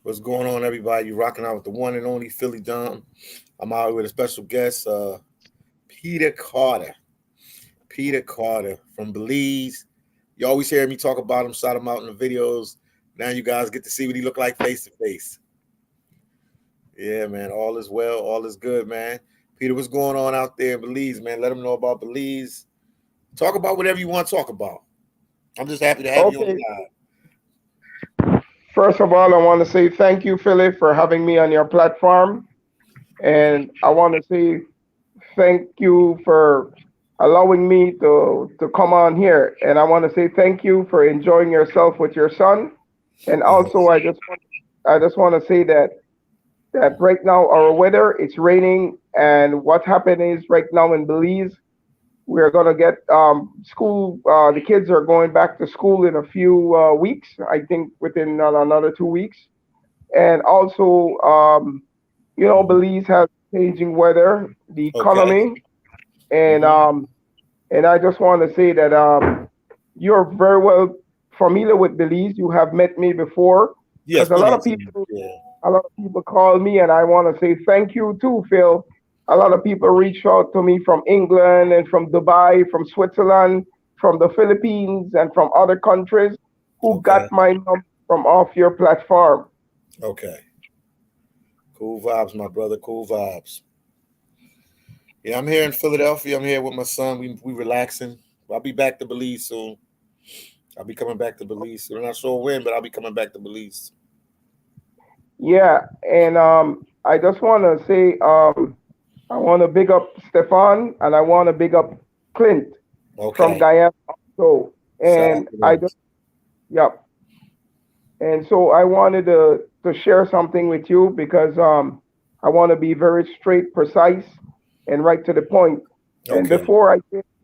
What's going on, everybody? You rocking out with the one and only phillydom. I'm out with a special guest, Peter Carter. Peter Carter from Belize. You always hear me talk about him, shout him out in the videos. Now you guys get to see what he look like face to face. Yeah, man. All is well. All is good, man. Peter, what's going on out there in Belize, man? Let them know about Belize. Talk about whatever you want to talk about. I'm just happy to have you on Okay. the line. First of all, I want to say thank you, Philly, for having me on your platform. And I want to say thank you for allowing me to come on here. And I want to say thank you for enjoying yourself with your son. And also, I just want to say that right now our weather it's raining, and what happened is right now in Belize we're gonna get school. The kids are going back to school in a few weeks. I think within another 2 weeks. And also, Belize has changing weather, the Okay. economy, and hmm um, and I just want to say that you're very well familiar with Belize. You have met me before, Yes, because a plenty lot of of time. people Yeah. a lot of people call me, and I want to say thank you too, Phil. A lot of people reach out to me from England and from Dubai, from Switzerland, from the Philippines, and from other countries who got Okay. my number from off your platform. Okay. Cool vibes, my brother. Cool vibes. Yeah, I'm here in Philadelphia. I'm here with my son. We relaxing. I'll be back to Belize soon. I'll be coming back to Belize soon. I'm not sure when, but I'll be coming back to Belize. Yeah, and I just want to say I want to big up Stefan, and I want to big up Clint from Okay. Guyana. So, Shout out and to I them. just, yeah. And so I wanted to share something with you because I want to be very straight, precise, and right to the point. And Okay.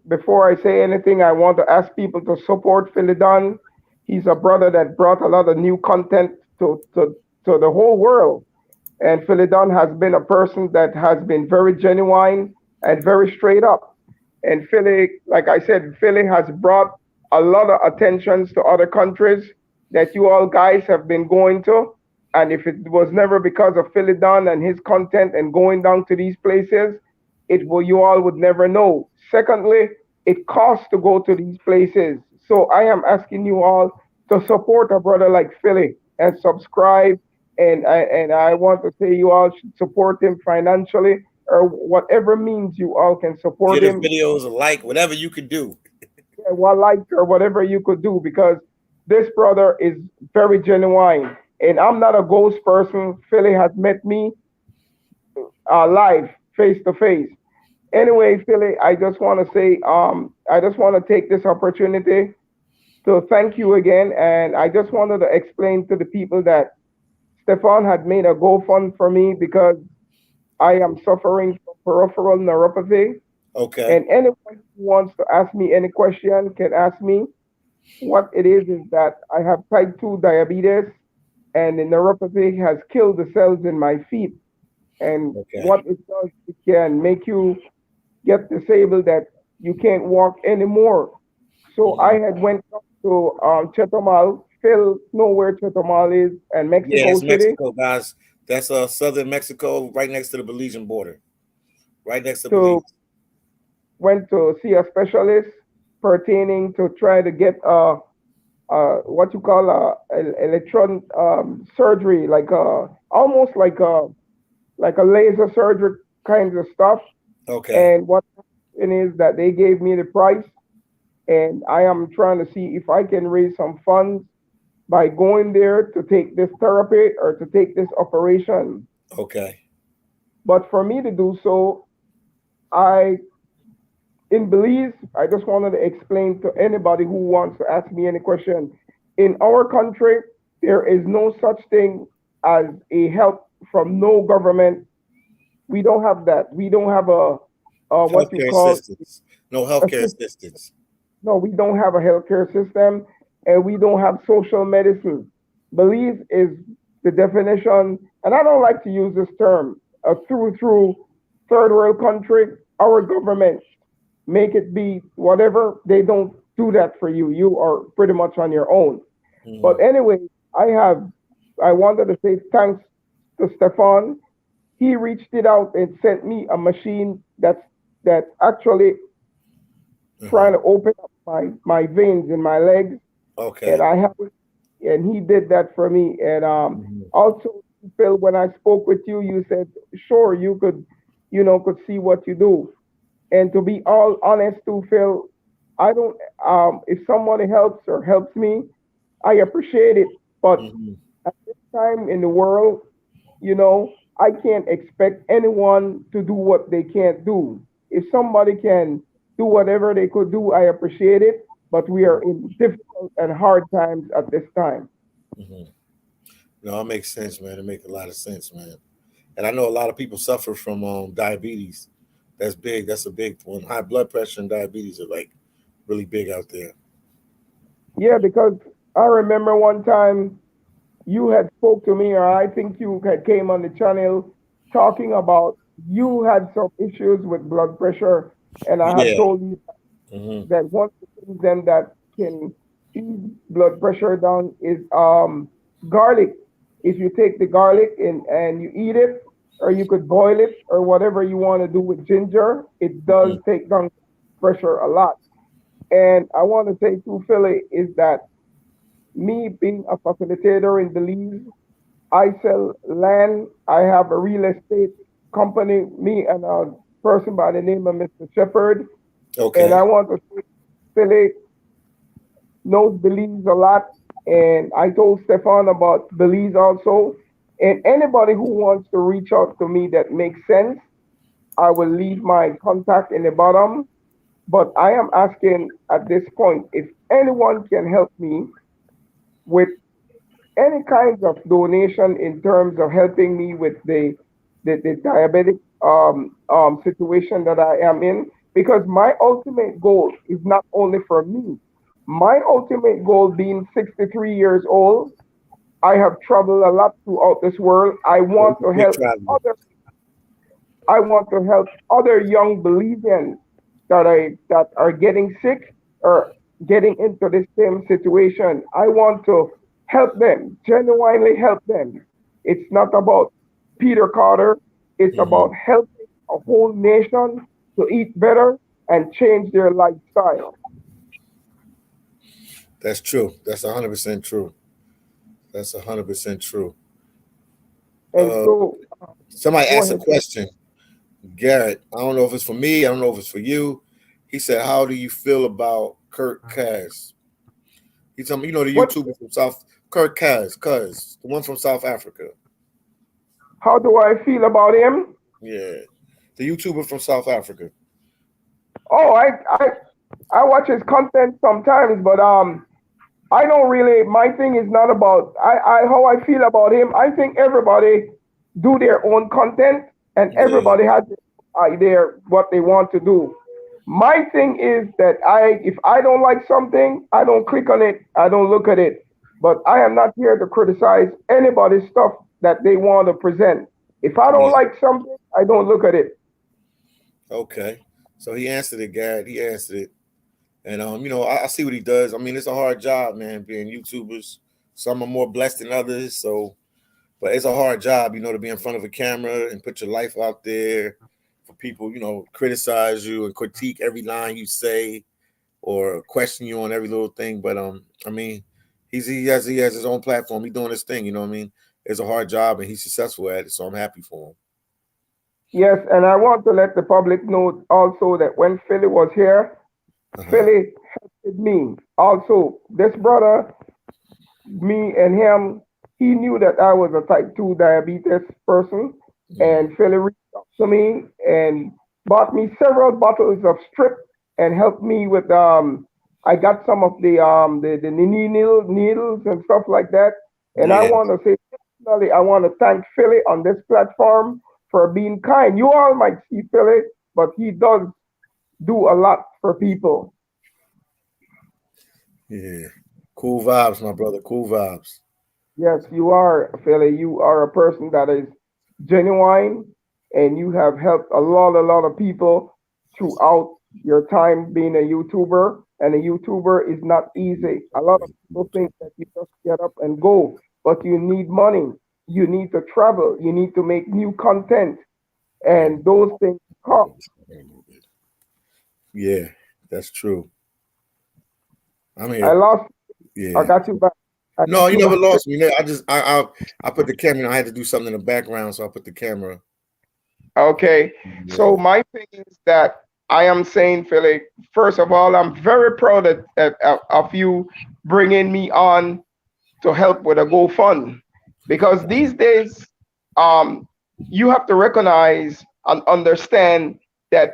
before I say anything, I want to ask people to support Philidon. He's a brother that brought a lot of new content to the whole world. And Philidon has been a person that has been very genuine and very straight up. And Philly, like I said, Philly has brought a lot of attentions to other countries that you all guys have been going to. And if it was never because of Philidon and his content and going down to these places, it will you all would never know. Secondly, it costs to go to these places. So I am asking you all to support a brother like Philly and subscribe. And I want to say you all should support him financially or whatever means you all can support Get the him, videos a like, whatever you can do. what like or whatever you could do, because this brother is very genuine. And I'm not a ghost person. Philly has met me live, face to face. Anyway, Philly, I just want to take this opportunity to thank you again. And I just wanted to explain to the people that Stefan had made a GoFund for me because I am suffering from peripheral neuropathy. Okay. And anyone who wants to ask me any question can ask me. What it is that I have type 2 diabetes, and the neuropathy has killed the cells in my feet. And Okay. what it does, it can make you get disabled that you can't walk anymore. So I hmm had went up to Chetumal. Phil know where Chetumal is, and Yeah, Mexico that's City, Mexico, guys. That's southern Mexico, right next to the Belizean border. Right next to to Belize. went to see a specialist pertaining to try to get what you call electron surgery, like almost like a laser surgery kinds of stuff. Okay. And what happened is that they gave me the price, and I am trying to see if I can raise some funds by going there to take this therapy or to take this operation. Okay. But for me to do so, I in Belize, I just wanted to explain to anybody who wants to ask me any question. In our country, there is no such thing as a help from no government. We don't have that. We don't have a what you Healthcare call assistance. No a healthcare system. assistance. No, we don't have a healthcare system, and we don't have social medicine. Belize is the definition, and I don't like to use this term, a through third world country. Our government make it be whatever. They don't do that for you. You are pretty much on your own. But hmm anyway, I have I wanted to say thanks to Stefan. He reached it out and sent me a machine that's actually trying to open up my veins in my legs, and Okay. I have it, and he did that for me. And Mhm. also, Phil, when I spoke with you, you said sure you could, could see what you do. And to be all honest, too, Phil, I don't. If somebody helps or helps me, I appreciate it. But Mhm. at this time in the world, I can't expect anyone to do what they can't do. If somebody can do whatever they could do, I appreciate it. But we are in difficult and hard times at this time. Mhm. No, it makes sense, man. It makes a lot of sense, man. And I know a lot of people suffer from diabetes. That's big. That's a big one. High blood pressure and diabetes are like really big out there. Yeah, because I remember one time you had spoke to me, or I think you had came on the channel talking about you had some issues with blood pressure, and I had Yeah. told you Hmm. that one of the things then that can ease blood pressure down is garlic. If you take the garlic and you eat it, or you could boil it, or whatever you want to do with ginger, it does Hmm. take down pressure a lot. And I want to say to Philly is that me being a facilitator in Belize, I sell land. I have a real estate company, me and a person by the name of Mr. Shepherd. And Okay. I want to say Philly knows Belize a lot. And I told Stefan about Belize also. And anybody who wants to reach out to me that makes sense, I will leave my contact in the bottom. But I am asking at this point if anyone can help me with any kinds of donation in terms of helping me with the diabetic situation that I am in, because my ultimate goal is not only for me. My ultimate goal, being 63 years old, I have traveled a lot throughout this world. So he's a big traveler. I want to help other young Belizeans that are getting sick or getting into the same situation. I want to help them, genuinely help them. It's not about Peter Carter. It's about Hmm. helping a whole nation to eat better and change their lifestyle. That's true. That's 100% true. That's 100% true. And Uh, so, Somebody go asked a ahead, sir. question, Garrett. I don't know if it's for me. I don't know if it's for you. He said, "How do you feel about Kurt Cass?" He's talking, the What? YouTuber from South, Kurt Cass, the one from South Africa. How do I feel about him? Yeah, the YouTuber from South Africa. Oh, I watch his content sometimes, but I don't really. My thing is not about I how I feel about him. I think everybody do their own content, and Yeah. everybody has their idea what they want to do. My thing is that if I don't like something, I don't click on it. I don't look at it. But I am not here to criticize anybody's stuff that they want to present. If I don't Yeah. like something, I don't look at it. Okay. So he answered it, Garrett. He answered it. And I see what he does. I mean, it's a hard job, man, being YouTubers. Some are more blessed than others. So, but it's a hard job, to be in front of a camera and put your life out there for people, criticize you and critique every line you say or question you on every little thing. But I mean, he has his own platform. He's doing his thing. You know what I mean? It's a hard job and he's successful at it. So I'm happy for him. Yes, and I want to let the public know also that when Philly was here, Uh huh. Philly helped me. Also, this brother, me and him, he knew that I was a type 2 diabetes person, Hmm. and Philly reached out to me and bought me several bottles of strip and helped me with I got some of the needles and stuff like that. And I Yeah. want to say personally, I want to thank Philly on this platform for being kind. You all might see Philly, but he does do a lot for people. Yeah. Cool vibes, my brother. Cool vibes. Yes, you are, Philly. You are a person that is genuine, and you have helped a lot of people throughout your time being a YouTuber. And a YouTuber is not easy. A lot of people think that you just get up and go. but you need money. You need to travel. You need to make new content, and those things cost. Yeah, that's true. I'm I here. lost. I Yeah. got you back. I No, got you you never back. lost me. No, I put the camera. I had to do something in the background, so I put the camera. Okay. So Yeah. my thing is that I am saying, Philly, first of all, I'm very proud of you bringing me on to help with a GoFund, because these days, um, you have to recognize and understand that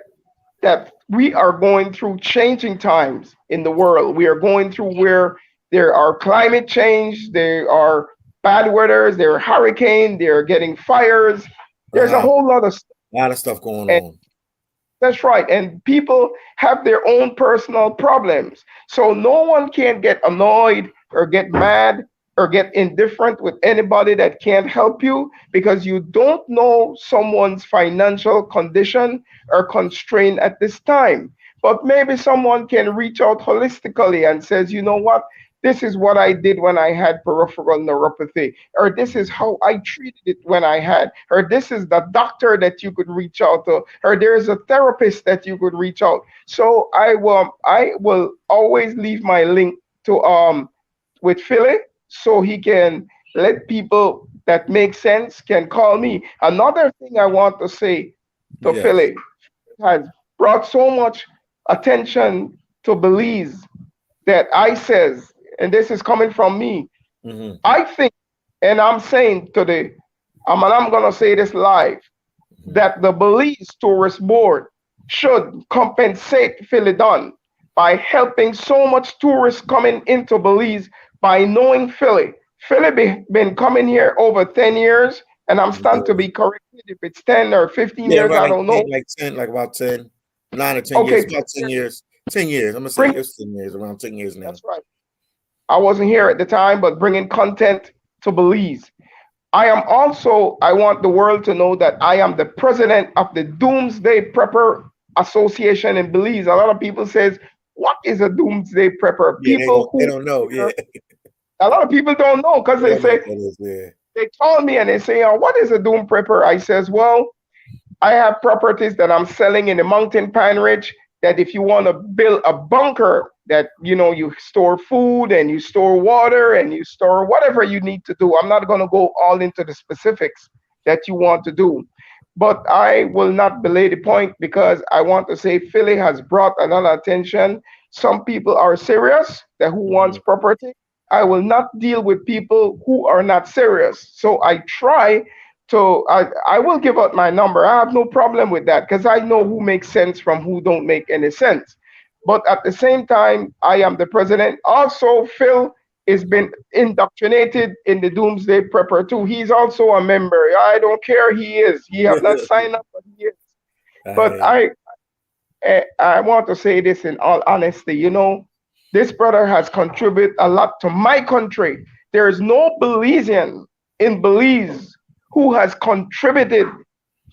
we are going through changing times in the world. We are going through where there are climate change, there are bad weathers, there are hurricanes, there are getting fires. There's a Uh-huh. whole lot of stuff. A lot of stuff going And on. that's right. And people have their own personal problems. So no one can get annoyed or get mad or get indifferent with anybody that can't help you, because you don't know someone's financial condition or constraint at this time. But maybe someone can reach out holistically and says, you know what? This is what I did when I had peripheral neuropathy, or this is how I treated it when I had, or this is the doctor that you could reach out to, or there's a therapist that you could reach out. So I will always leave my link to with Philly, so he can let people that make sense can call me. Another thing I want to say to Yes. Philly has brought so much attention to Belize that I says, and this is coming from me, Mm-hmm. I think, and I'm saying today, and I'm gonna say this live, that the Belize Tourist Board should compensate Philidon by helping so much tourists coming into Belize by knowing Philly. Philly been coming here over 10 years, and I'm starting to Yeah. be corrected if it's 10 or 15 Yeah, years, I right. don't Yeah, know. like 10, like about 10, 9 or 10 years. Okay, About 10 years. 10 years. I'm gonna say bring, it's 10 years, around 10 years now. that's right. I wasn't here at the time, but bringing content to Belize. I want the world to know that I am the president of the Doomsday Prepper Association in Belize. A lot of people says, what is a Doomsday Prepper? Yeah, People they who, don't know. Yeah. a lot of people don't know, because They they don't know say, what that is. Yeah. they call me and they say, oh, what is a Doom Prepper? I says, well, I have properties that I'm selling in the mountain Pine Ridge, that if you want to build a bunker that, you store food and you store water and you store whatever you need to do. I'm not going to go all into the specifics that you want to do. But I will not belay the point, because I want to say Philly has brought a lot of attention. Some people are serious that who wants Mm-hmm. property. I will not deal with people who are not serious. So I try so I will give out my number. I have no problem with that, because I know who makes sense from who don't make any sense. But at the same time, I am the president. Also, Phil has been indoctrinated in the Doomsday Prepper too. He's also a member. I don't care. He is. He have not signed up, but he is. I But hear you. I want to say this in all honesty. This brother has contributed a lot to my country. There is no Belizean in Belize who has contributed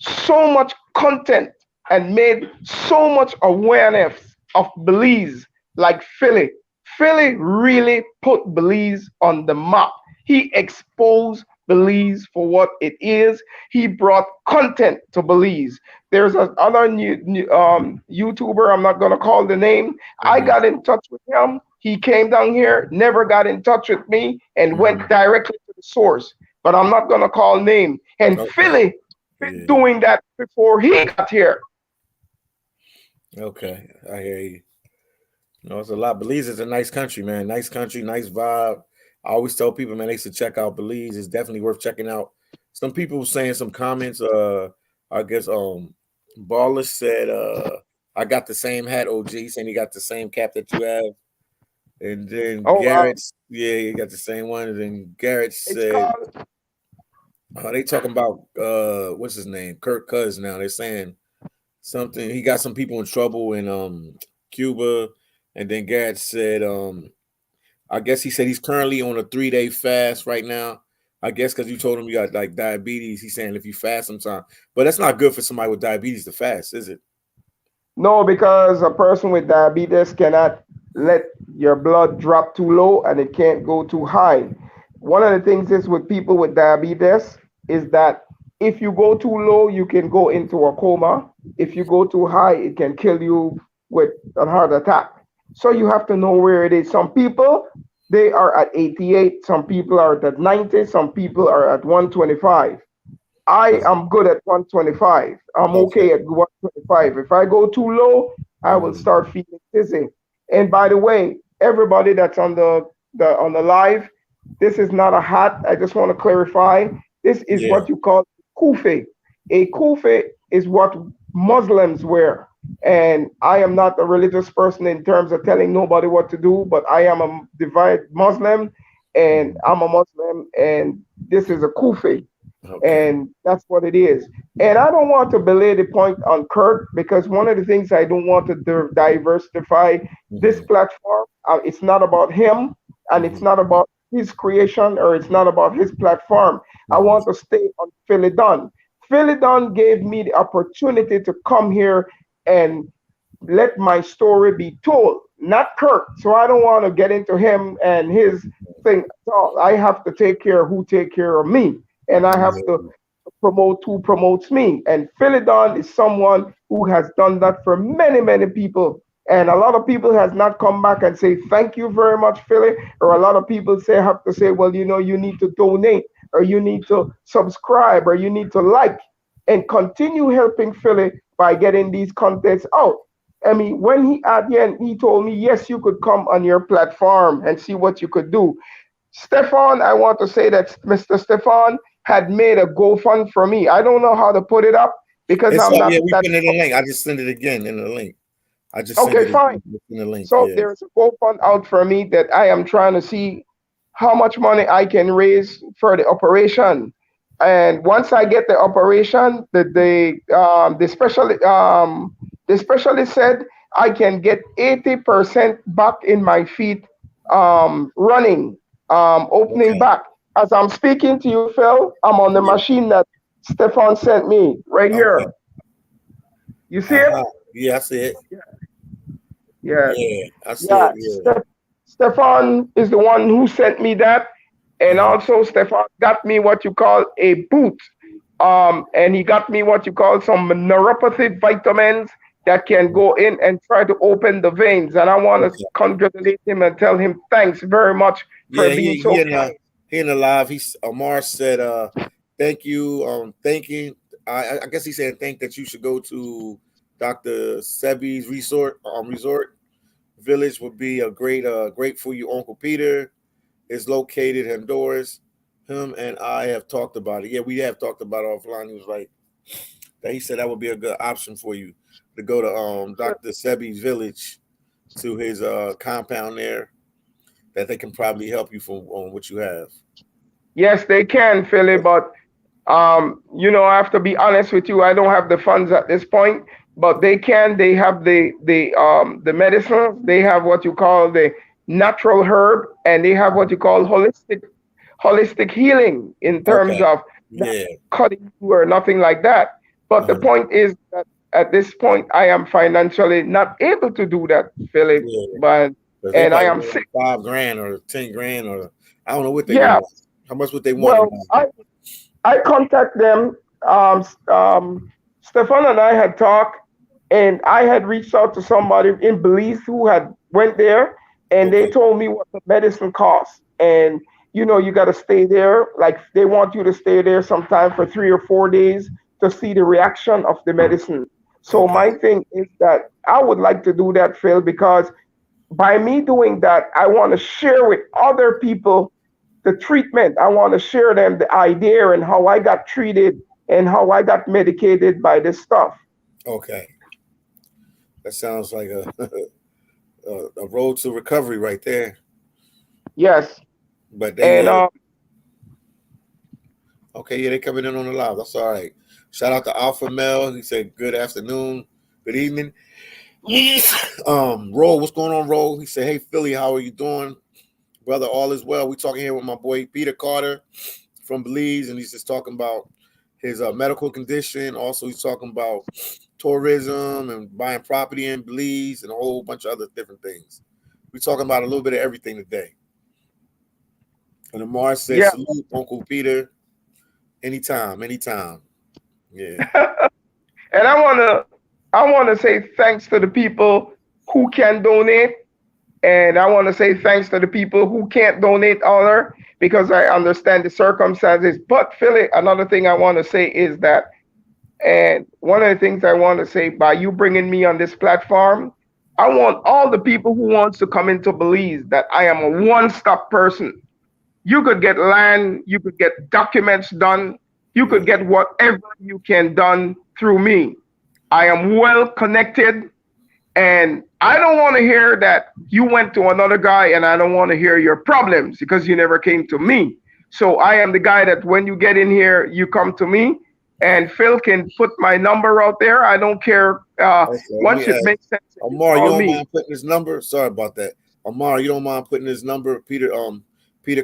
so much content and made so much awareness of Belize like Philly. Philly really put Belize on the map. He exposed Belize for what it is. He brought content to Belize. There's another YouTuber, I'm not going to call the name. I Mm-hmm. got in touch with him. He came down here, never got in touch with me, and Mm-hmm. went directly to the source. But I'm not going to call name. And Okay. Philly been Yeah. doing that before he got here. Okay. I hear you. It's a lot. Belize is a nice country, man. Nice country, nice vibe. I always tell people, man, they should check out Belize. It's definitely worth checking out. Some people saying some comments. I guess Baller said I got the same hat, OG, saying he got the same cap that you have. And then Oh wow. Garrett's, yeah, he got the same one. And then Garrett It's said, called they talking about what's his name? Kirk Cuz now. They're saying something. He got some people in trouble in Cuba. And then Garrett said, I guess he said he's currently on a 3-day fast right now. I guess because you told him you got like diabetes. He's saying if you fast sometime, but that's not good for somebody with diabetes to fast, is it? no, because a person with diabetes cannot let your blood drop too low and it can't go too high. one of the things is with people with diabetes is that if you go too low, you can go into a coma. If you go too high, it can kill you with a heart attack. So you have to know where it is. Some people, they are at 88. Some people are at 90. Some people are at 125. I am good at 125. I'm Okay. okay at 125. If I go too low, I will Mhm. start feeling dizzy. And by the way, everybody that's on the live, this is not a hat. I just want to clarify. This is Yeah. what you call kufi. A kufi is what Muslims wear. And I am not a religious person in terms of telling nobody what to do, but I am a divine Muslim, and Mhm. I'm a Muslim, and this is a kufi, Okay. and that's what it is. And I don't want to belay the point on Kurt because one of the things I don't want to diversify this Mhm. platform. It's not about him, and it's Mhm. not about his creation, or it's not about his platform. I Mhm. want to stay on Philly Dunn. Philly Dunn gave me the opportunity to come here and let my story be told, not Kurt. So I don't want to get into him and his thing. So I have to take care of who take care of me, and I have to Yeah. promote who promotes me. And Philidon is someone who has done that for many, many people. And a lot of people has not come back and say thank you very much, Philly. Or a lot of people say have to say, well, you need to donate, or you need to subscribe, or you need to like, and continue helping Philly by getting these contents out. I mean, when he at the end, he told me, yes, you could come on your platform and see what you could do. Stefan, I want to say that Mr. Stefan had made a GoFund for me. I don't know how to put it up because It's I'm up. Yeah, not we that. put it in the link. I just sent it again in the link. I just sent Okay, it fine. again in the link. So Yeah. there's a GoFund out for me that I am trying to see how much money I can raise for the operation. And once I get the operation, the specialist said I can get 80% back in my feet, running, opening Okay. back. As I'm speaking to you, Phil, I'm on the Yeah. machine that Stefan sent me right Okay. here. You see it? Uh-huh. Yeah, I see it. Yeah. Yeah, I see Yeah, it. Yeah. Stefan is the one who sent me that, and Uh-huh. also Stefan got me what you call a boot, and he got me what you call some neuropathy vitamins that can go in and try to open the veins. And I want to Okay. congratulate him and tell him thanks very much for Yeah, being he so in kind. he in the live. He's Amar said thank you. Thanking I guess he said thank that you should go to Dr. Sebi's resort village would be a great for you. Uncle Peter is located in Honduras. Him and I have talked about it. Yeah, we have talked about it offline. He was like that he said that would be a good option for you to go to Dr. Sebi's village to his compound there that they can probably help you from on what you have. Yes, they can, Philly, but I have to be honest with you. I don't have the funds at this point, but they can. They have the medicine. They have what you call the natural herb, and they have what you call holistic healing in terms Okay. of not Yeah. cutting you or nothing like that. But the Uh-huh. point is that at this point, I am financially not able to do that, Philip. Yeah. But Because they and I probably am want sick. like 5 grand or 10 grand or I don't know what they Yeah. want. How much would they want in Well, I contact them. Um, Stefan and I had talked, and I had reached out to somebody in Belize who had went there, and they Okay. told me what the medicine costs. And you got to stay there. Like they want you to stay there sometime for 3 or 4 days to see the reaction of the medicine. So Okay. my thing is that I would like to do that, Phil, because by me doing that, I want to share with other people the treatment. I want to share them the idea and how I got treated and how I got medicated by this stuff. Okay. That sounds like a road to recovery right there. Yes. But they And okay, yeah, they coming in on the live. That's all right. Shout out to Alpha Mel. He said good afternoon, good evening. Roll, what's going on, Roll? He said, hey Philly, how are you doing? Brother, all is well. We talking here with my boy Peter Carter from Belize, and he's just talking about his medical condition. Also, he's talking about tourism and buying property in Belize and a whole bunch of other different things. We're talking about a little bit of everything today. And Amar said, Yeah. salute, Uncle Peter. Anytime, anytime. Yeah. And I wanna say thanks to the people who can donate, and I want to say thanks to the people who can't donate either, because I understand the circumstances. But Philly, another thing I want to say is that, and one of the things I want to say by you bringing me on this platform, I want all the people who wants to come into Belize that I am a one-stop person. You could get land, you could get documents done, you could get whatever you can done through me. I am well connected, and I don't want to hear that you went to another guy, and I don't want to hear your problems because you never came to me. So I am the guy that when you get in here, you come to me, and Phil can put my number out there. I don't care. Okay, let me Once it ask. makes sense, you Amar, you call don't me. mind putting his number? Sorry about that. Amar, you don't mind putting his number, Peter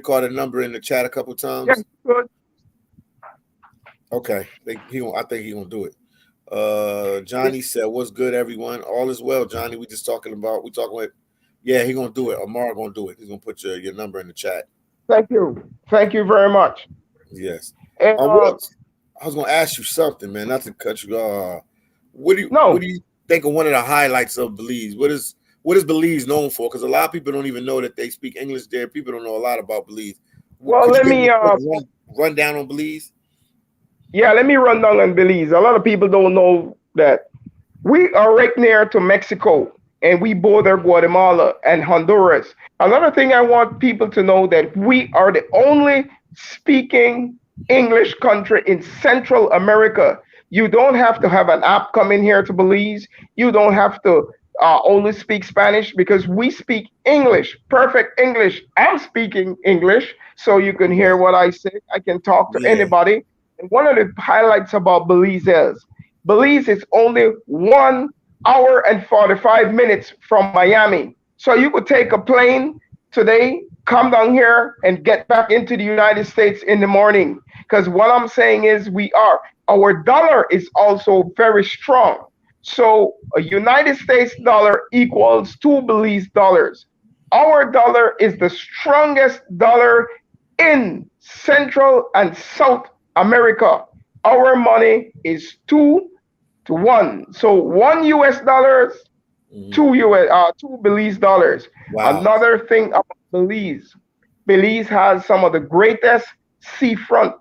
Carter number in the chat a couple Yeah, times? good. Okay. I think he gonna do it. Johnny said, what's good, everyone? All is well, Johnny. We talking with yeah, he gonna do it. Amar gonna do it. He's gonna put your number in the chat. Thank you. Thank you very much. Yes. And What I was gonna ask you something, man, not to cut you. What do no, you think of one of the highlights of Belize? What is Belize known for? Because a lot of people don't even know that they speak English there. People don't know a lot about Belize. well, Could you let give me me a quick rundown on Belize? yeah, let me run down on Belize. A lot of people don't know that we are right near to Mexico, and we border Guatemala and Honduras. Another thing I want people to know that we are the only speaking English country in Central America. You don't have to have an app come in here to Belize. You don't have to only speak Spanish, because we speak English, perfect English. I'm speaking English, so you can hear what I say. I can talk to Yeah. anybody. And one of the highlights about Belize is only 1 hour and 45 minutes from Miami. So you could take a plane today, come down here, and get back into the United States in the morning. Because what I'm saying is, our dollar is also very strong. So a United States dollar equals two Belize dollars. Our dollar is the strongest dollar in Central and South America. Our money is 2 to 1. So $1, two Belize dollars. Wow. Another thing about Belize has some of the greatest seafront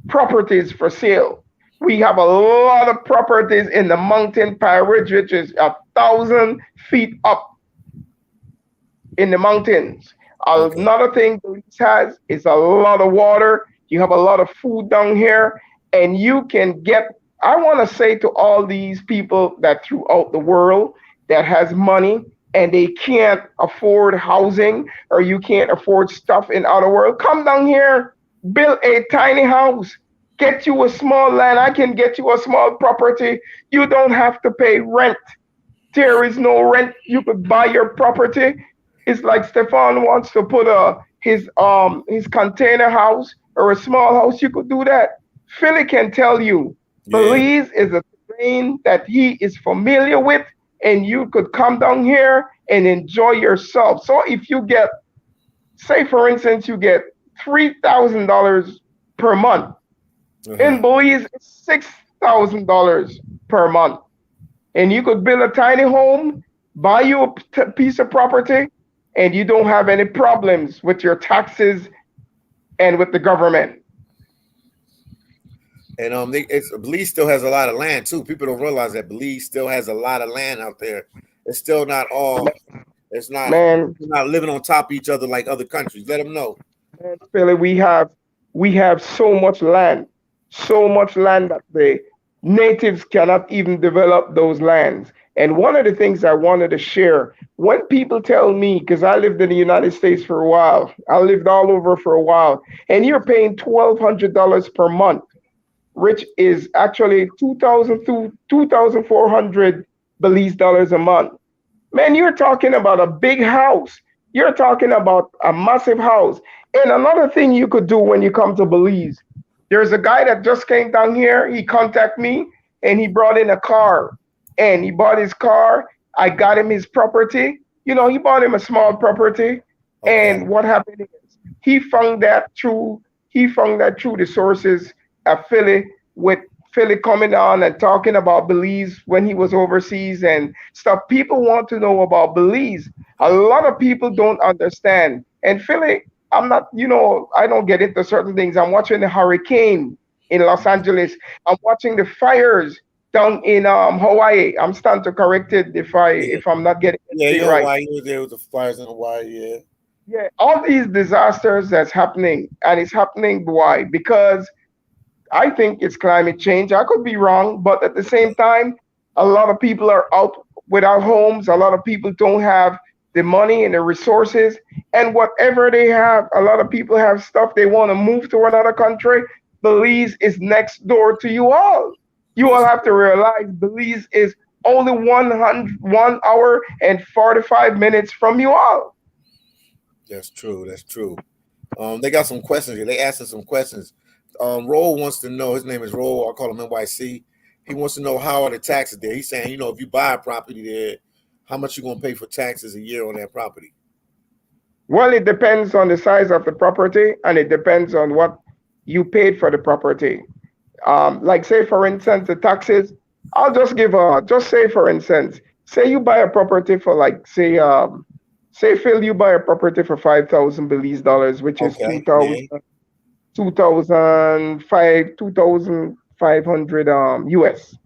properties for sale. We have a lot of properties in the mountain Pine Ridge, which is 1,000 feet up in the mountains. Okay. Another thing Belize has is a lot of water. You have a lot of food down here, and you can get. I want to say to all these people that throughout the world that has money and they can't afford housing, or you can't afford stuff in other world, come down here, build a tiny house, get you a small land. I can get you a small property. You don't have to pay rent. There is no rent. You could buy your property. It's like Stefan wants to put his container house or a small house. You could do that. Philly can tell you, Yeah. Belize is a terrain that he is familiar with, and you could come down here and enjoy yourself. So if you get, say for instance, you get $3,000 per month. In Belize, it's $6,000 per month. And you could build a tiny home, buy you a piece of property, and you don't have any problems with your taxes and with the government. And Belize still has a lot of land too. People don't realize that Belize still has a lot of land out there. It's still not all. It's not. Man, We're not living on top of each other like other countries. Let them know. man, Philly, we have so much land that the natives cannot even develop those lands. And one of the things I wanted to share, when people tell me, because I lived in the United States for a while, I lived all over for a while, and you're paying $1,200 per month, which is actually 2,400 Belize dollars a month. Man, you're talking about a big house. You're talking about a massive house. And another thing you could do when you come to Belize, there's a guy that just came down here. He contacted me and he brought in a car. And he bought his car. I got him his property. He bought him a small property. Okay. And what happened is He found that through the sources of Philly, with Philly coming on and talking about Belize when he was overseas and stuff. People want to know about Belize. A lot of people don't understand. And Philly, I'm not, I don't get into certain things. I'm watching the hurricane in Los Angeles. I'm watching the fires down in Hawaii. I'm starting to correct it Yeah, if I'm not getting yeah, it you right. Hawaii. You was there with the fires in Hawaii. Yeah. Yeah, all these disasters that's happening, and it's happening why? Because I think it's climate change. I could be wrong, but at the same time, a lot of people are out without homes. A lot of people don't have the money and the resources, and whatever they have, a lot of people have stuff they want to move to another country. Belize is next door to you all. You all That's have to realize Belize is only 1 hour and 45 minutes from you all. that's true. That's true. They got some questions here. They asked us some questions. Roll wants to know. His name is Roll. I call him NYC. He wants to know how are the taxes there. He's saying, if you buy a property there, how much you gonna pay for taxes a year on that property? Well, it depends on the size of the property and it depends on what you paid for the property. Like say for instance, the taxes, I'll just just say for instance, say you buy a property for like say Phil, you buy a property for 5,000 Belize dollars, which is Okay. Yeah. 2,500 US,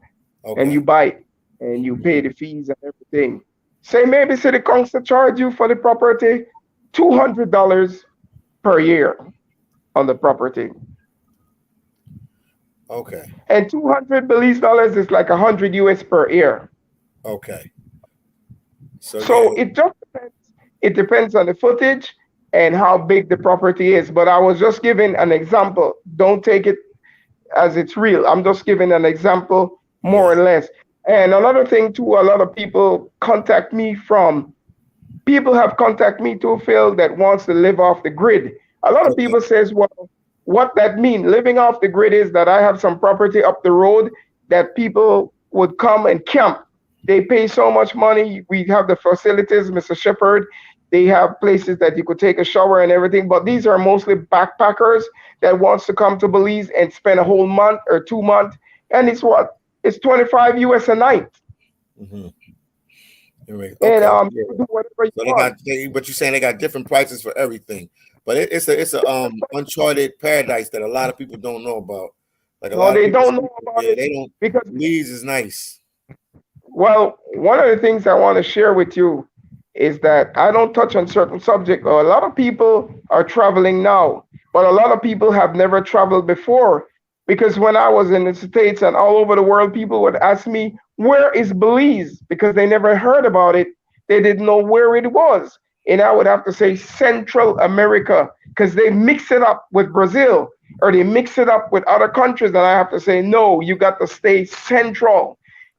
and you Okay. buy it and you pay Mhm. the fees and everything. Say maybe city council charge you for the property $200 per year on the property. Okay. And 200 Belize dollars is like 100 US per year. Okay. So yeah. So it just depends. It depends on the footage and how big the property is. But I was just giving an example. Don't take it as it's real. I'm just giving an example, more Yeah. or less. And another thing too, a lot of people have contacted me too, Phil, that wants to live off the grid. A lot of Okay. people says, well, what that mean? Living off the grid is that I have some property up the road that people would come and camp. They pay so much money. We have the facilities, Mr. Shepherd. They have places that you could take a shower and everything. But these are mostly backpackers that wants to come to Belize and spend a whole month or 2 months. And it's what? It's 25 US a night. Mm-hmm. Anyway, And okay. you Yeah. can do whatever you So want. but you're saying they got different prices for everything. But it's a uncharted paradise that a lot of people don't know about. Like a No, lot of they people don't know speak, about yeah, it they don't. because, Leeds is nice. well, one of the things I want to share with you is that I don't touch on certain subject. A lot of people are traveling now, but a lot of people have never traveled before. Because when I was in the States and all over the world, people would ask me, where is Belize? Because they never heard about it. They didn't know where it was. And I would have to say Central America because they mix it up with Brazil or they mix it up with other countries. And I have to say, no, you got to stay central.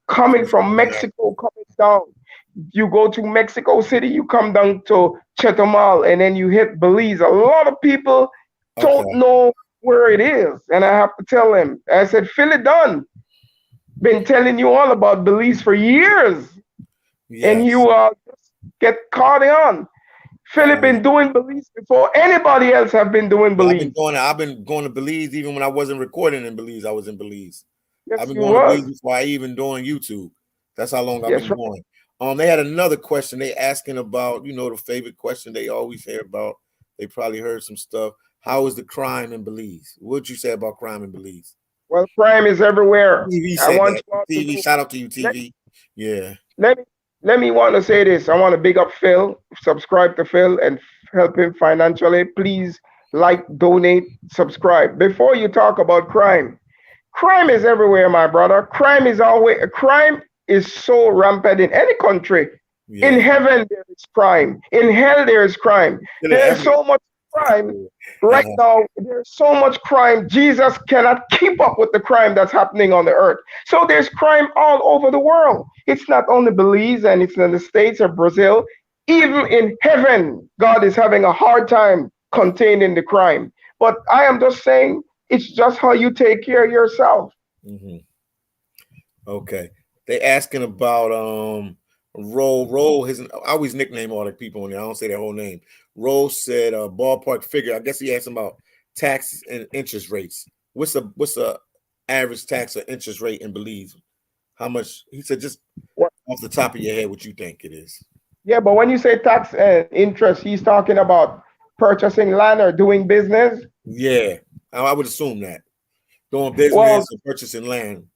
Coming from Mexico, coming down, you go to Mexico City, you come down to Chetumal, and then you hit Belize. A lot of people don't Okay. know where it is, and I have to tell them. I said, phillydom been telling you all about Belize for years, and Yes. you just get caught on. Philip Um, been doing Belize before anybody else have been doing yeah, I've been Belize. going. I've been going to Belize even when I wasn't recording in Belize. I was in Belize. I've Yes, been you going to was. Belize before I even doing YouTube. That's how long I've Yes, been right. going. They had another question. They asking about, the favorite question they always hear about. They probably heard some stuff. How is the crime in Belize? What'd you say about crime in Belize? Well, crime is everywhere. TV I said want that. you all to TV, know. shout out to you, Let, TV. Yeah. let me let me want to say this. I want to big up Phil, subscribe to Phil, and help him financially. Please like, donate, subscribe. Before you talk about crime, crime is everywhere, my brother. Crime is so rampant in any country. In Yeah. heaven there is crime. In hell there is crime. Still in There is every. so much crime right Uh-huh. now. There's so much crime. Jesus cannot keep up with the crime that's happening on the earth. So there's crime all over the world. It's not only Belize and it's in the States or Brazil. Even in heaven, God is having a hard time containing the crime. But I am just saying it's just how you take care of yourself. Hmm. Okay. They asking about Roll. I always nickname all the people in there. I don't say their whole name. Roll said ballpark figure. I guess he asked about taxes and interest rates. What's a average tax or interest rate in Belize? How much? He said just What? off the top of your head, what you think it is. Yeah, but when you say tax and interest, he's talking about purchasing land or doing business. Yeah, I would assume that doing Well, business or purchasing land.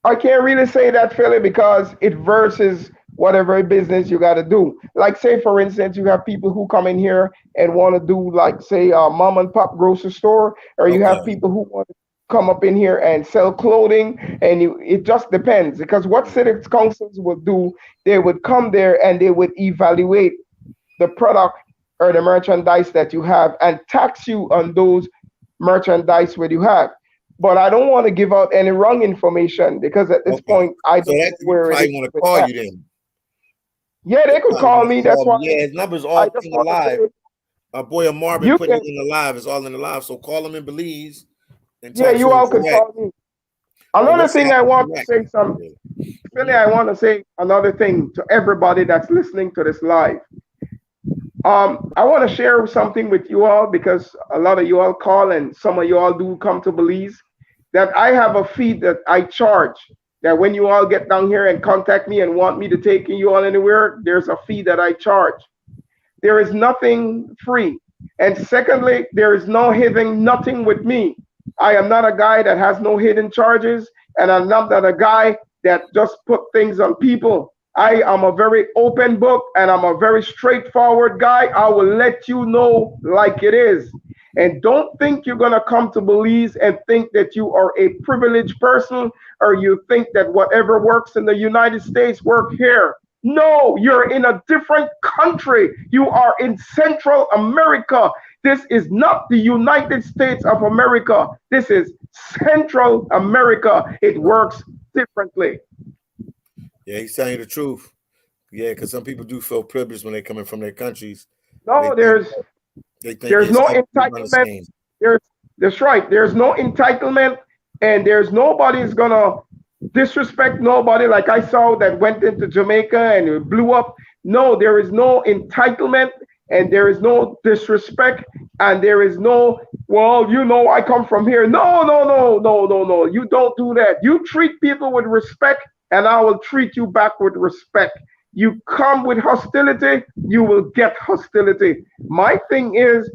I can't really say that, Philly, because it versus whatever business you got to do. Like, say, for instance, you have people who come in here and want to do, like, say, a mom and pop grocery store, or you have Okay. people who want to come up in here and sell clothing, and it just depends. Because what city councils would do, they would come there and they would evaluate the product or the merchandise that you have and tax you on those merchandise that you have. But I don't want to give out any wrong information because at this Okay. point I So don't that know you where it is probably want to with call that. you then. Yeah, they could Probably call want to me. That's call why me. Yeah, his number's I all just in the want to live. say Our boy Amar been you putting can. it in the live. It's all in the live. So call him in Belize and Yeah, talk to you him all could direct. call me. Or Another thing WhatsApp I him want to direct. say some Philly, Mhm. I want to say another thing to everybody that's listening to this live. I want to share something with you all because a lot of you all call and some of you all do come to Belize. That I have a fee that I charge. That when you all get down here and contact me and want me to take you all anywhere, there's a fee that I charge. There is nothing free. And secondly, there is no hidden nothing with me. I am not a guy that has no hidden charges, and I'm not that a guy that just put things on people. I am a very open book and I'm a very straightforward guy. I will let you know like it is. And don't think you're going to come to Belize and think that you are a privileged person or you think that whatever works in the United States work here. No, you're in a different country. You are in Central America. This is not the United States of America. This is Central America. It works differently. Yeah, he's telling you the truth. Yeah, because some people do feel privileged when they coming from their countries. They No, think there's it's no everything run the entitlement. same. There's that's right. There's no entitlement, and there's nobody's gonna disrespect nobody. Like I saw that went into Jamaica and it blew up. No, there is no entitlement, and there is no disrespect, and there is no. Well, I come from here. No, no, no, no, no, no. You don't do that. You treat people with respect, and I will treat you back with respect. You come with hostility, you will get hostility. My thing is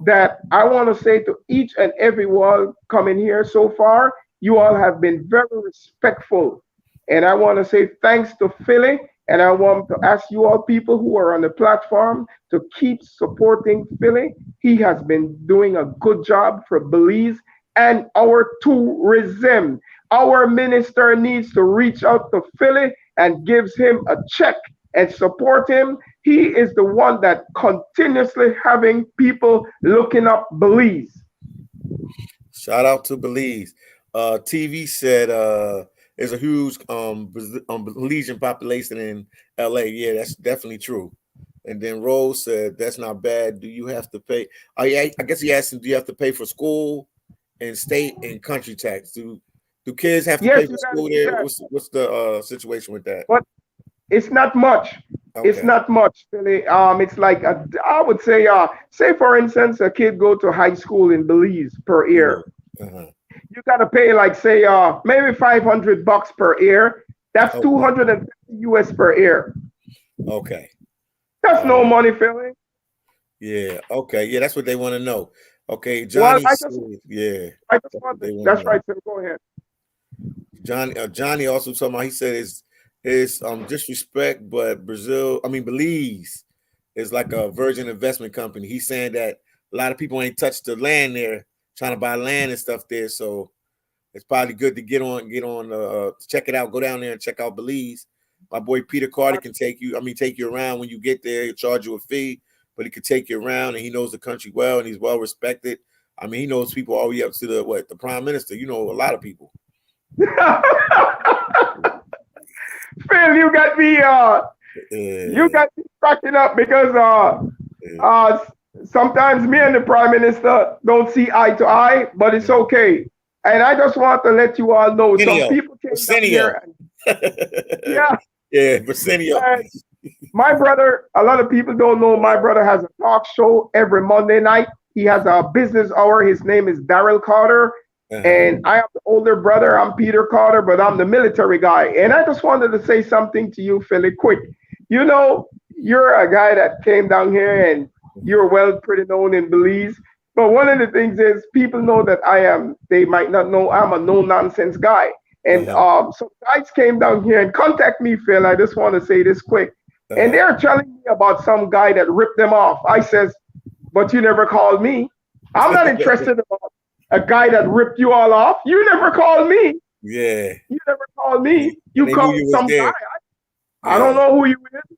that I want to say to each and every one coming here so far, you all have been very respectful. And I want to say thanks to Philly. And I want to ask you all people who are on the platform to keep supporting Philly. He has been doing a good job for Belize and our tourism. Our minister needs to reach out to Philly and gives him a check and support him. He is the one that continuously having people looking up Belize. Shout out to Belize. TV said there's a huge Belizean population in LA. Yeah, that's definitely true. And then Rose said that's not bad. Do you have to pay? I guess he asked him, do you have to pay for school and state and country tax? Do kids have to Yes, pay for you got to school do there? that. What's the situation with that? But it's not much. It's Okay. not much, really. It's like I would say, say for instance, a kid go to high school in Belize per Yeah. year. Uh-huh. You got to pay like say, maybe $500 per year. That's Okay. 250 US per year. Okay. That's All no right. money, Philly. Yeah. Okay. Yeah, that's what they want to know. Okay, Well, Johnny said, yeah, I just that's want what to. they want to That's know. right, Philly. Go ahead. Johnny also talking about. He said it's disrespect, but Belize is like a virgin investment company. He's saying that a lot of people ain't touched the land there, trying to buy land and stuff there. So it's probably good to get on, check it out. Go down there and check out Belize. My boy Peter Carter can take you around when you get there. He'll charge you a fee, but he could take you around, and he knows the country well, and he's well respected. I mean, he knows people all the way up to the prime minister. You know, a lot of people. Phil, you Yeah, got me cracking up because yeah. uh, sometimes me and the prime minister don't see eye to eye, but it's okay. And I just want to let you all know some Arsenio, people came down Arsenio. here and yeah, Yeah, Arsenio. And my brother, a lot of people don't know my brother has a talk show every Monday night. He has a business hour. His name is Daryl Carter. And I am the older brother. I'm Peter Carter, but I'm the military guy. And I just wanted to say something to you, Philly, quick. You know, you're a guy that came down here and you're well pretty known in Belize. But one of the things is people know that they might not know I'm a no nonsense guy. And some guys came down here and contact me, Phil. I just want to say this quick. And they're telling me about some guy that ripped them off. I says, but you never called me. I'm not interested about a guy that ripped you all off. You never called me. Yeah. You never called me. You called some guy. I Yeah. don't know who you is.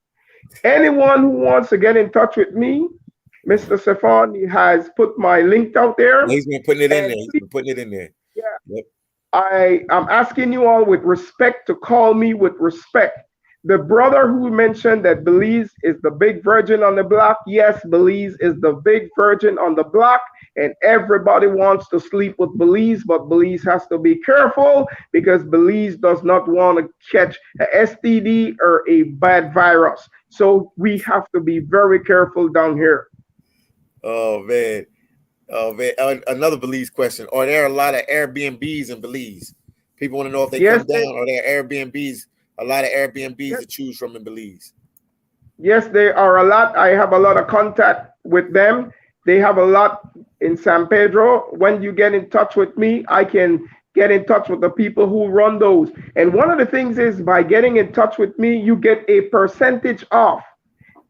Anyone who wants to get in touch with me, Mr. Stefan, he has put my link out there. He's been putting it in there. He's been putting it in there. Yeah. Yep. I'm asking you all with respect to call me with respect. The brother who mentioned that Belize is the big virgin on the block, yes, Belize is the big virgin on the block, and everybody wants to sleep with Belize, but Belize has to be careful because Belize does not want to catch a STD or a bad virus. So we have to be very careful down here. Oh, man. Another Belize question. Are there a lot of Airbnbs in Belize? People want to know if they come down. Are there Airbnbs? A lot of Airbnbs to choose from in Belize. Yes, there are a lot. I have a lot of contact with them. They have a lot in San Pedro. When you get in touch with me, I can get in touch with the people who run those. And one of the things is by getting in touch with me, you get a percentage off.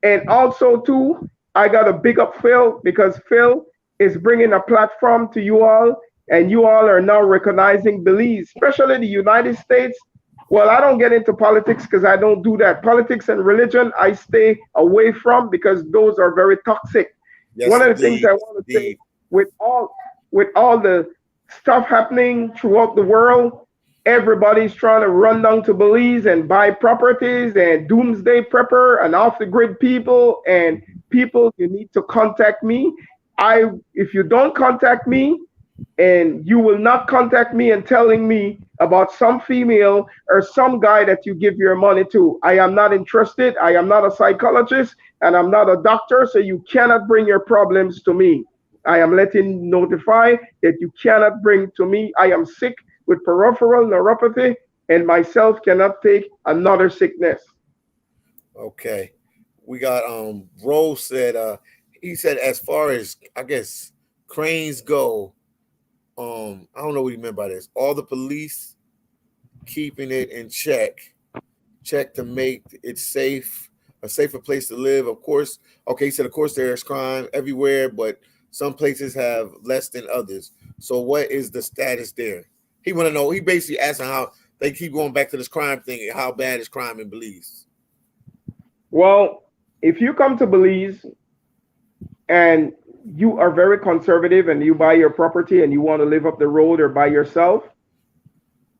And also, too, I got to big up Phil because Phil is bringing a platform to you all, and you all are now recognizing Belize, especially the United States. Well, I don't get into politics because I don't do that. Politics and religion, I stay away from because those are very toxic. Yes, one of the things I want to say with all the stuff happening throughout the world, everybody's trying to run down to Belize and buy properties and doomsday prepper and off the grid people and people, you need to contact me. If you don't contact me, and you will not contact me and telling me about some female or some guy that you give your money to. I am not interested. I am not a psychologist and I'm not a doctor, so you cannot bring your problems to me. I am letting notify that you cannot bring to me. I am sick with peripheral neuropathy and myself cannot take another sickness. Okay. We got Rose said he said as far as I guess cranes go, I don't know what he meant by this. All the police keeping it in check to make it safe, a safer place to live. Of course, okay, he said, of course, there's crime everywhere, but some places have less than others. So what is the status there? He want to know, he basically asking how they keep going back to this crime thing. How bad is crime in Belize? Well, if you come to Belize and you are very conservative and you buy your property and you want to live up the road or by yourself,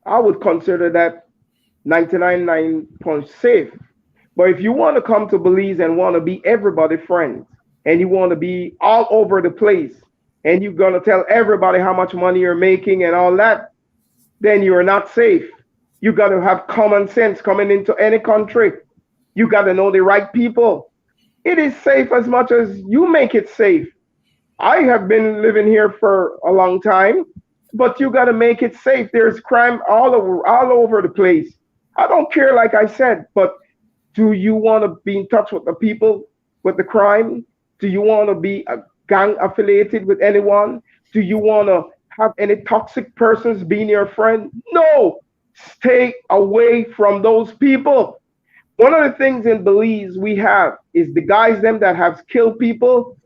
I would consider that 99.9% safe. But if you want to come to Belize and want to be everybody's friend and you want to be all over the place and you're going to tell everybody how much money you're making and all that, then you're not safe. You got to have common sense coming into any country. You got to know the right people. It is safe as much as you make it safe. I have been living here for a long time, but you got to make it safe. There's crime all over the place. I don't care, like I said, but do you want to be in touch with the people with the crime? Do you want to be a gang affiliated with anyone? Do you want to have any toxic persons being your friend? No, stay away from those people. One of the things in Belize we have is the guys them that have killed people.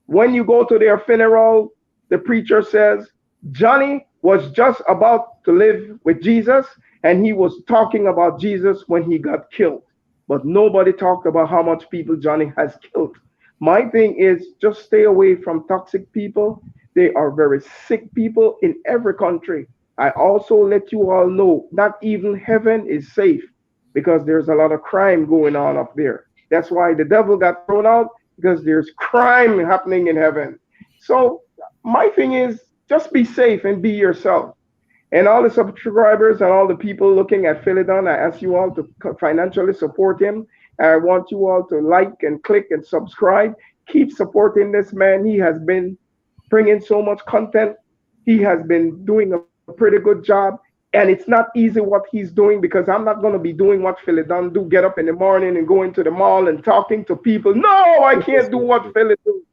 When you go to their funeral, the preacher says, Johnny was just about to live with Jesus, and he was talking about Jesus when he got killed. But nobody talked about how much people Johnny has killed. My thing is just stay away from toxic people. They are very sick people in every country. I also let you all know not even heaven is safe because there's a lot of crime going on up there. That's why the devil got thrown out, because there's crime happening in heaven. So my thing is just be safe and be yourself. And all the subscribers and all the people looking at Philidon, I ask you all to financially support him. I want you all to like and click and subscribe. Keep supporting this man. He has been bringing so much content. He has been doing a pretty good job. And it's not easy what he's doing because I'm not going to be doing what Philidon do, get up in the morning and go into the mall and talking to people. No, I can't do what Philly do.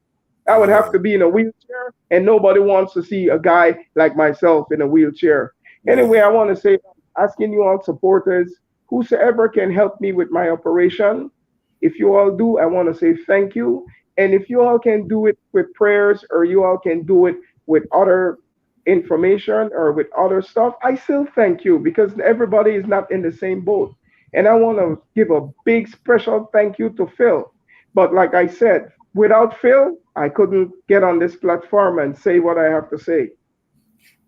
I would have to be in a wheelchair, and nobody wants to see a guy like myself in a wheelchair. Anyway, I want to say, asking you all supporters, whosoever can help me with my operation, if you all do, I want to say thank you. And if you all can do it with prayers or you all can do it with other information or with other stuff, I still thank you because everybody is not in the same boat. And I want to give a big special thank you to Phil. But like I said, without Phil, I couldn't get on this platform and say what I have to say.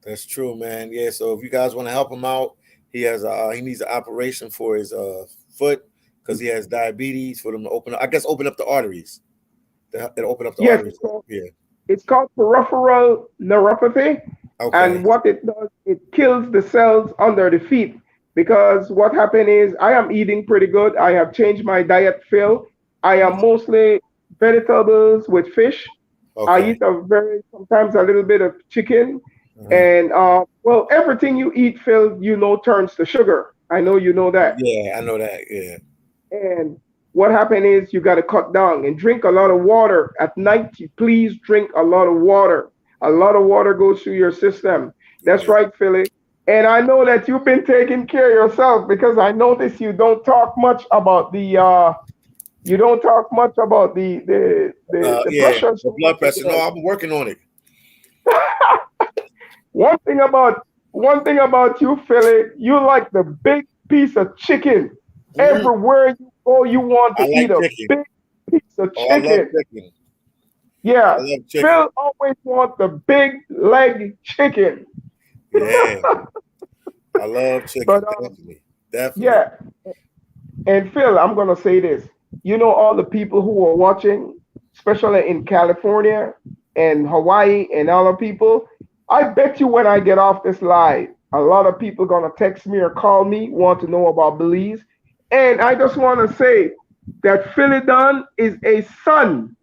That's true, man. Yeah. So if you guys want to help him out, he needs an operation for his foot because he has diabetes. For them to open up, I guess, open up the arteries. It'll open up the arteries. It's called peripheral neuropathy. Okay. And what it does, it kills the cells under the feet. Because what happened is I am eating pretty good. I have changed my diet, Phil. I am mostly vegetables with fish. Okay. I eat sometimes a little bit of chicken. And well, everything you eat, Phil, turns to sugar. I know you know that. Yeah, I know that. Yeah. And what happened is you got to cut down and drink a lot of water at night. Please drink a lot of water. A lot of water goes through your system. That's right, Philly. And I know that you've been taking care of yourself because I notice you don't talk much about the pressure. The blood pressure. No, I'm working on it. One thing about you, Philly, you like the big piece of chicken. Everywhere you go, you want to eat a big piece of chicken. I love chicken. Yeah, Phil always wants the big leg chicken. Yeah, I love chicken. Definitely. Yeah, and Phil, I'm gonna say this. All the people who are watching, especially in California and Hawaii and all the people, I bet you when I get off this live, a lot of people gonna text me or call me, want to know about Belize. And I just want to say that Philidon is a son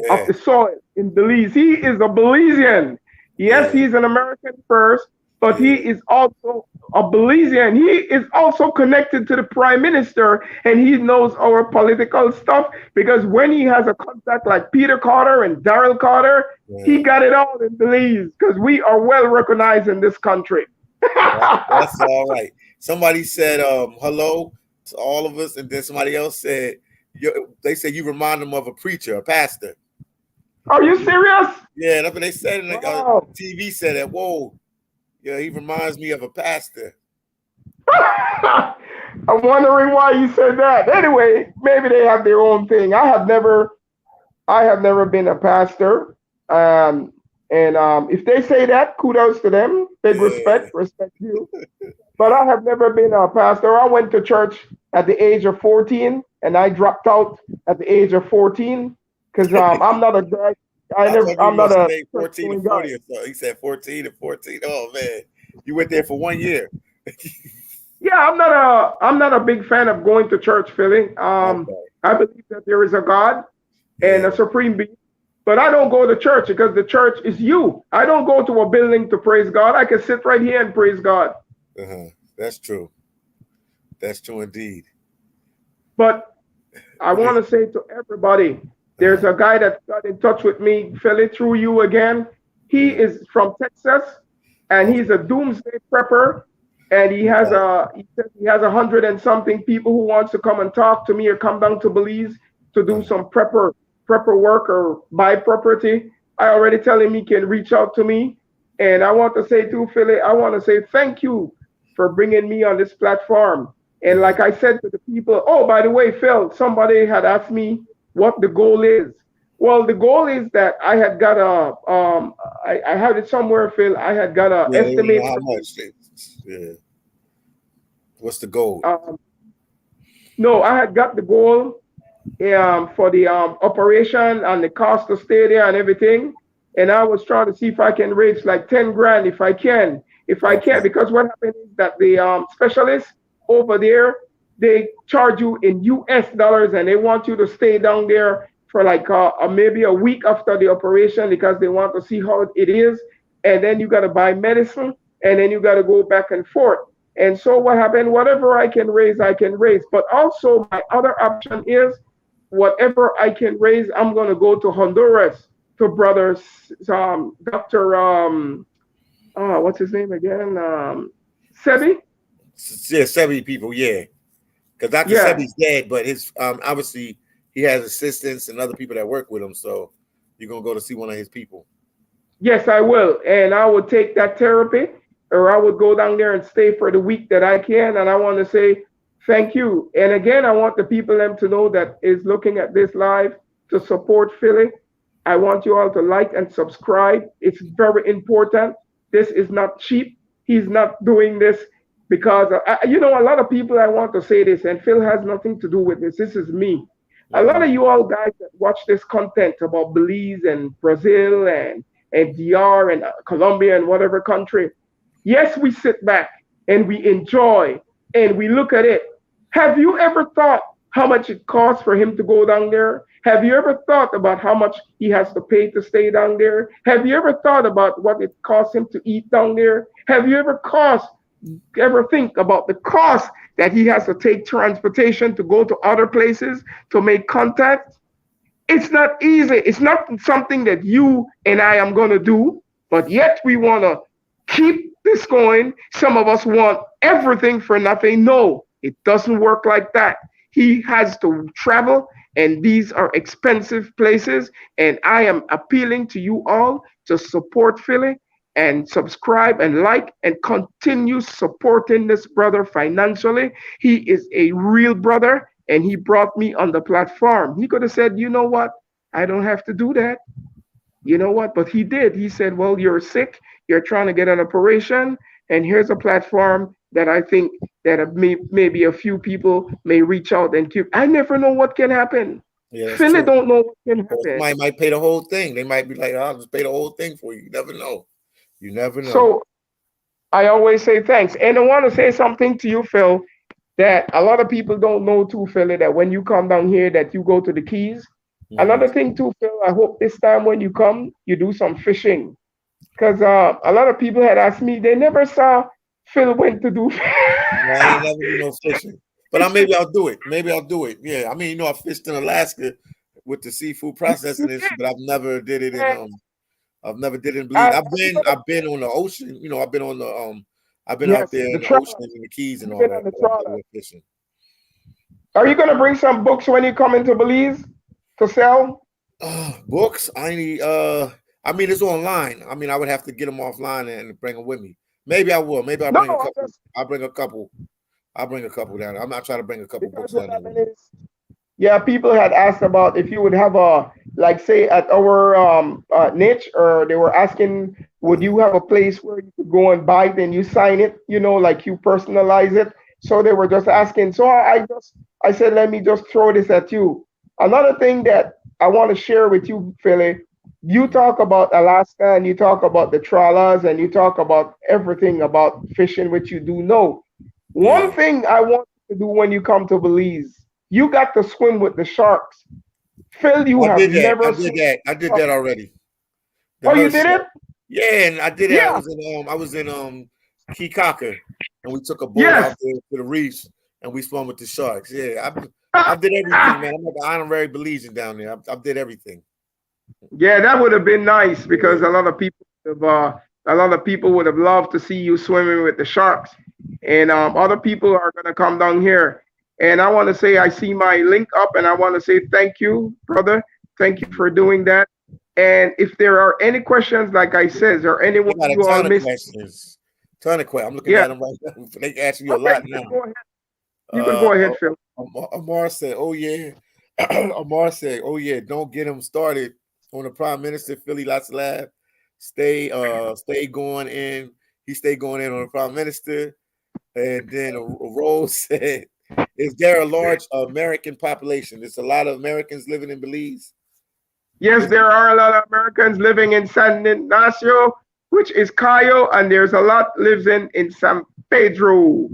of the soil in Belize. He is a Belizean. Yes, he's an American first, but he is also a Belizean. He is also connected to the prime minister, and he knows our political stuff because when he has a contact like Peter Carter and Daryl Carter, he got it all in Belize because we are well recognized in this country. That's all right. Somebody said hello to all of us, and then somebody else said, they said you remind them of a preacher, a pastor. Are you serious? Yeah, that's what they said. And TV said that. Whoa, yeah, he reminds me of a pastor. I'm wondering why you said that. Anyway, maybe they have their own thing. I have never been a pastor. And if they say that, kudos to them. Big respect you. But I have never been a pastor. I went to church at the age of 14, and I dropped out at the age of 14 because I'm not a guy. I'm not a 14 and 40 or so. He said 14 and 14. Oh man, you went there for 1 year. Yeah, I'm not a big fan of going to church, Philly. I believe that there is a God and a supreme being. But I don't go to church because the church is you. I don't go to a building to praise God. I can sit right here and praise God. That's true. That's true indeed. But I want to say to everybody, there's a guy that got in touch with me, Philly, through you again. He is from Texas, and he's a doomsday prepper. And he has he says he has 100 and something people who wants to come and talk to me or come down to Belize to do some prepper work or buy property. I already tell him he can reach out to me. And I want to say to Philly, I want to say thank you for bringing me on this platform. And like I said to the people, oh, by the way, Phil, somebody had asked me what the goal is. Well, the goal is that I had got I have it somewhere, Phil. I had got a estimate. How much? Yeah. What's the goal? No, I had got the goal for the operation and the cost to stay there and everything. And I was trying to see if I can raise like 10 grand if I can. if I can, Okay. because what happens is that the specialists over there, they charge you in US dollars and they want you to stay down there for like maybe a week after the operation because they want to see how it is. And then you got to buy medicine and then you got to go back and forth. And so what happened, whatever I can raise, I can raise. But also my other option is whatever I can raise, I'm going to go to Honduras to brother Dr. What's his name again? Sebi? Yeah, 70 people, yeah. Because Dr. Yeah. Sebi's dead, but his obviously he has assistants and other people that work with him. So you're gonna go to see one of his people. Yes, I will. And I would take that therapy or I would go down there and stay for the week that I can. And I want to say thank you. And again, I want the people them to know that is looking at this live to support Philly. I want you all to like and subscribe. It's very important. This is not cheap. He's not doing this because, a lot of people, I want to say this, and Phil has nothing to do with this. This is me. A lot of you all guys that watch this content about Belize and Brazil and DR and Colombia and whatever country, yes, we sit back and we enjoy and we look at it. Have you ever thought how much it costs for him to go down there? Have you ever thought about how much he has to pay to stay down there? Have you ever thought about what it costs him to eat down there? Have you ever think about the cost that he has to take transportation to go to other places to make contact? It's not easy. It's not something that you and I am going to do, but yet we want to keep this going. Some of us want everything for nothing. No, it doesn't work like that. He has to travel, and these are expensive places. And I am appealing to you all to support Philly and subscribe and like and continue supporting this brother financially. He is a real brother and he brought me on the platform. He could have said, you know what? I don't have to do that. You know what? But he did. He said, well, you're sick. You're trying to get an operation. And here's a platform that I think that maybe a few people may reach out and keep. I never know what can happen. Yeah, that's Philly true. don't know what can Or happen. somebody might pay the whole thing. They might be like, I'll just pay the whole thing for you. You never know. You never know. So I always say thanks. And I want to say something to you, Phil, that a lot of people don't know too, Philly, that when you come down here, that you go to the Keys. Another thing too, Phil, I hope this time when you come, you do some fishing. Because a lot of people had asked me, they never saw Phil went to do. I ain't never do no fishing. But maybe I'll do it. Maybe I'll do it. Yeah. I mean, I fished in Alaska with the seafood processing issue, but I've never did it in I've never did it in Belize. I've been on the ocean, I've been on the I've been out there in the ocean and the Keys and all that. I've been fishing. Are you gonna bring some books when you come into Belize to sell? Books? I need mean it's online. I mean I would have to get them offline and bring them with me. Maybe I will. Maybe I'll bring a couple. I'll bring a couple. I'll bring a couple down there. I'm not trying to bring a couple books down there. Yeah, people had asked about if you would have like say at our niche, or they were asking, would you have a place where you could go and buy it and you sign it, like you personalize it. So they were just asking. So I said, let me just throw this at you. Another thing that I want to share with you, Philly, you talk about Alaska and you talk about the trawlers and you talk about everything about fishing, which you do know. One thing I want you to do when you come to Belize, you got to swim with the sharks. Phil, you have never. I did that already. You did it? Yeah, and I did it. Yeah. I was in Key Cocker, and we took a boat out there to the reefs, and we swam with the sharks. Yeah, I did everything, man. I'm like an honorary Belizean down there. I did everything. Yeah, that would have been nice because a lot of people would have loved to see you swimming with the sharks, and other people are gonna come down here. And I want to say I see my link up, and I want to say thank you, brother. Thank you for doing that. And if there are any questions, like I said, or anyone you all missed, ton of questions. I'm looking at them right now. They ask you a lot now. You can go ahead, Phil. Amar said, "Oh yeah." Amar said, "Oh yeah, don't get him started on the Prime Minister. Philly lots of laugh. Stay going in. He stayed going in on the Prime Minister." And then Rose said, is there a large American population? There's a lot of Americans living in Belize. Yes, there are a lot of Americans living in San Ignacio, which is Cayo, and there's a lot lives in San Pedro.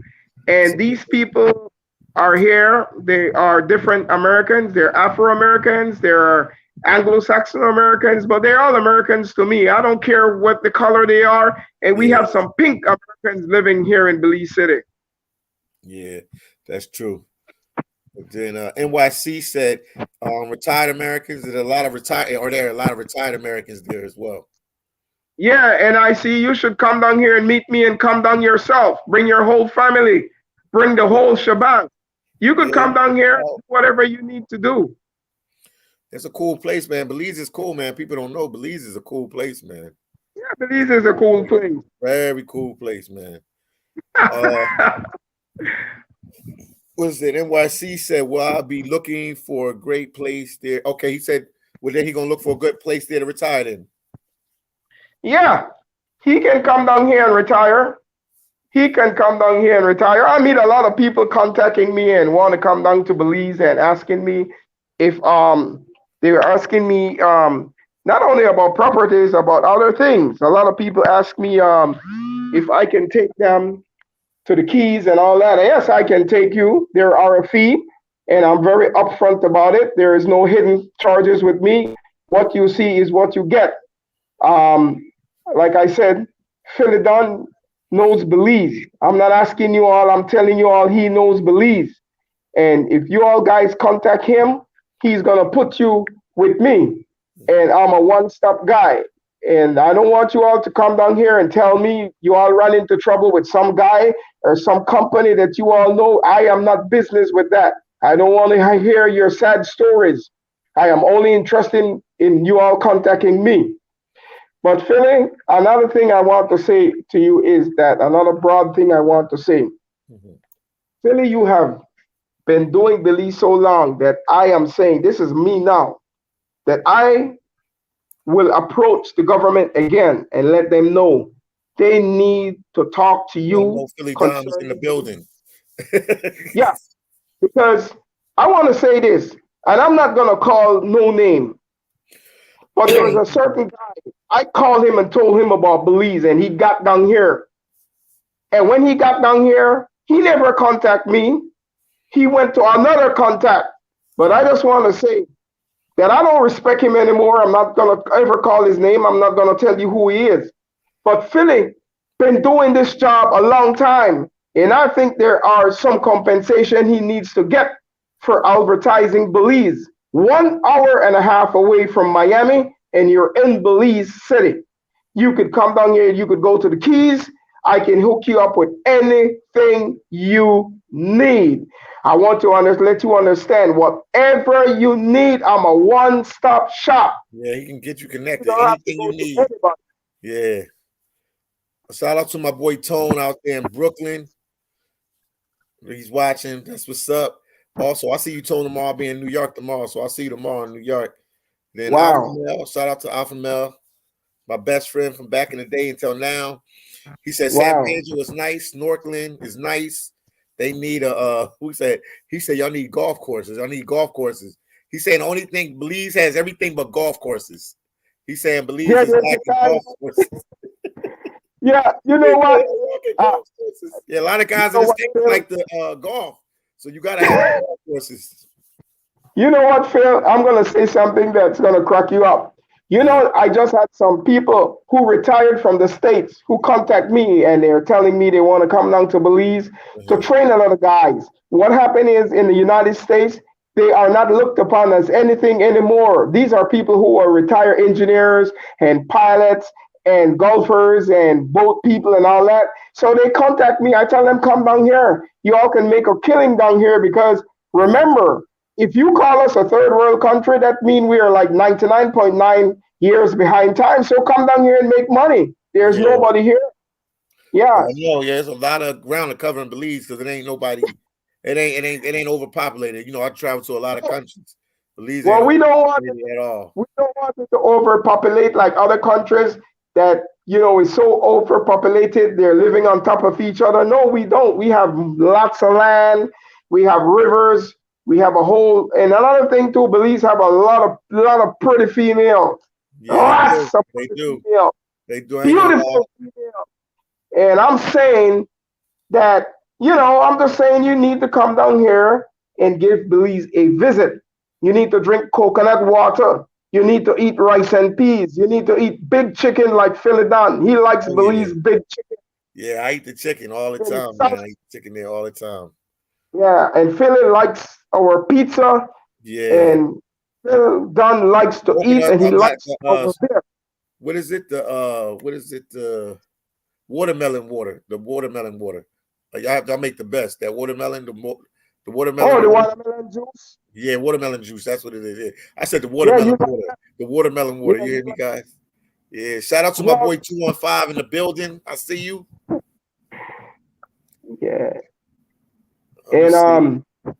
And these people are here. They are different Americans. They're Afro Americans. They're Anglo-Saxon Americans, but they're all Americans to me. I don't care what the color they are. And we have some pink Americans living here in Belize City. Yeah, that's true. But then NYC said retired Americans. There are a lot of retired Americans there as well. Yeah, and I see you should come down here and meet me and come down yourself. Bring your whole family. Bring the whole shebang. You could come down here and do whatever you need to do. It's a cool place, man. Belize is cool, man. People don't know Belize is a cool place, man. Yeah, Belize is a cool place. Very cool place, man. What is it? NYC said, well, I'll be looking for a great place there. Okay, he said, well, then he's going to look for a good place there to retire in. Yeah, he can come down here and retire. He can come down here and retire. I meet a lot of people contacting me and want to come down to Belize and asking me if they were asking me not only about properties, about other things. A lot of people ask me if I can take them to the Keys and all that. Yes, I can take you. There are a fee, and I'm very upfront about it. There is no hidden charges with me. What you see is what you get. Like I said, Phillydom knows Belize. I'm not asking you all. I'm telling you all he knows Belize. And if you all guys contact him, he's going to put you with me. And I'm a one-stop guy. And I don't want you all to come down here and tell me you all run into trouble with some guy or some company that you all know. I am not business with that. I don't want to hear your sad stories. I am only interested in you all contacting me. But Philly, another thing I want to say to you is that another broad thing I want to say. Philly, you have been doing Belize so long that I am saying, this is me now, that I will approach the government again and let them know they need to talk to you. Phillydom is in the building. Yeah, because I want to say this, and I'm not going to call no name, but there was a certain guy, I called him and told him about Belize, and he got down here. And when he got down here, he never contacted me. He went to another contact. But I just want to say that I don't respect him anymore. I'm not going to ever call his name. I'm not going to tell you who he is. But Philly been doing this job a long time. And I think there are some compensation he needs to get for advertising Belize. 1 hour and a half away from Miami, and you're in Belize City. You could come down here, you could go to the Keys. I can hook you up with anything you need. I want to let you understand, whatever you need, I'm a one-stop shop. Yeah, he can get you connected. Anything you need. Yeah. Shout out to my boy Tone out there in Brooklyn. He's watching. That's what's up. Also, I see you, Tone, tomorrow. I'll be in New York tomorrow, so I'll see you tomorrow in New York. Then wow. Mel, shout out to Alpha Mel, my best friend from back in the day until now. He said San Pedro is nice, snorkeling is nice. They need he said y'all need golf courses. Y'all need golf courses. He's saying the only thing Belize has everything but golf courses. He's saying Belize is lacking golf courses. Yeah, you know what? Yeah, a lot of guys in the States like the golf. So you gotta have golf courses. You know what, Phil? I'm gonna say something that's gonna crack you up. You know, I just had some people who retired from the States who contact me and they're telling me they want to come down to Belize to train a lot of guys. What happened is in the United States, they are not looked upon as anything anymore. These are people who are retired engineers and pilots and golfers and boat people and all that. So they contact me. I tell them, come down here. You all can make a killing down here because remember, if you call us a third world country, that means we are like 99.9 years behind time. So come down here and make money. There's nobody here. Yeah. Yeah, there's a lot of ground to cover in Belize because it ain't nobody. It ain't overpopulated. You know, I travel to a lot of countries. Belize we don't want it at all. We don't want it to overpopulate like other countries that, you know, is so overpopulated. They're living on top of each other. No, we don't. We have lots of land. We have rivers. We have a whole, and another thing too, Belize have a lot of pretty females. Yeah, they do. They do. I ain't gonna lie. Beautiful female. And I'm saying that, I'm just saying you need to come down here and give Belize a visit. You need to drink coconut water. You need to eat rice and peas. You need to eat big chicken like Phillydon. He likes Oh, Belize yeah. big chicken. Yeah, I eat the chicken all the And time, man. I eat chicken there all the time. yeah, and Philly likes our pizza, Yeah. and Phillydon likes to eat, Coconut. and he I got likes our beer. what is it? The watermelon water. The watermelon water. Y'all make the best. That watermelon, the watermelon Oh, the water. watermelon juice. Yeah, watermelon juice. That's what it is. Yeah. I said the Yeah, watermelon you got water. that. The watermelon water. Yeah, You you hear me, got guys? Yeah. Shout out to my yeah, boy 215 in the building. I see you. yeah. Let me And see.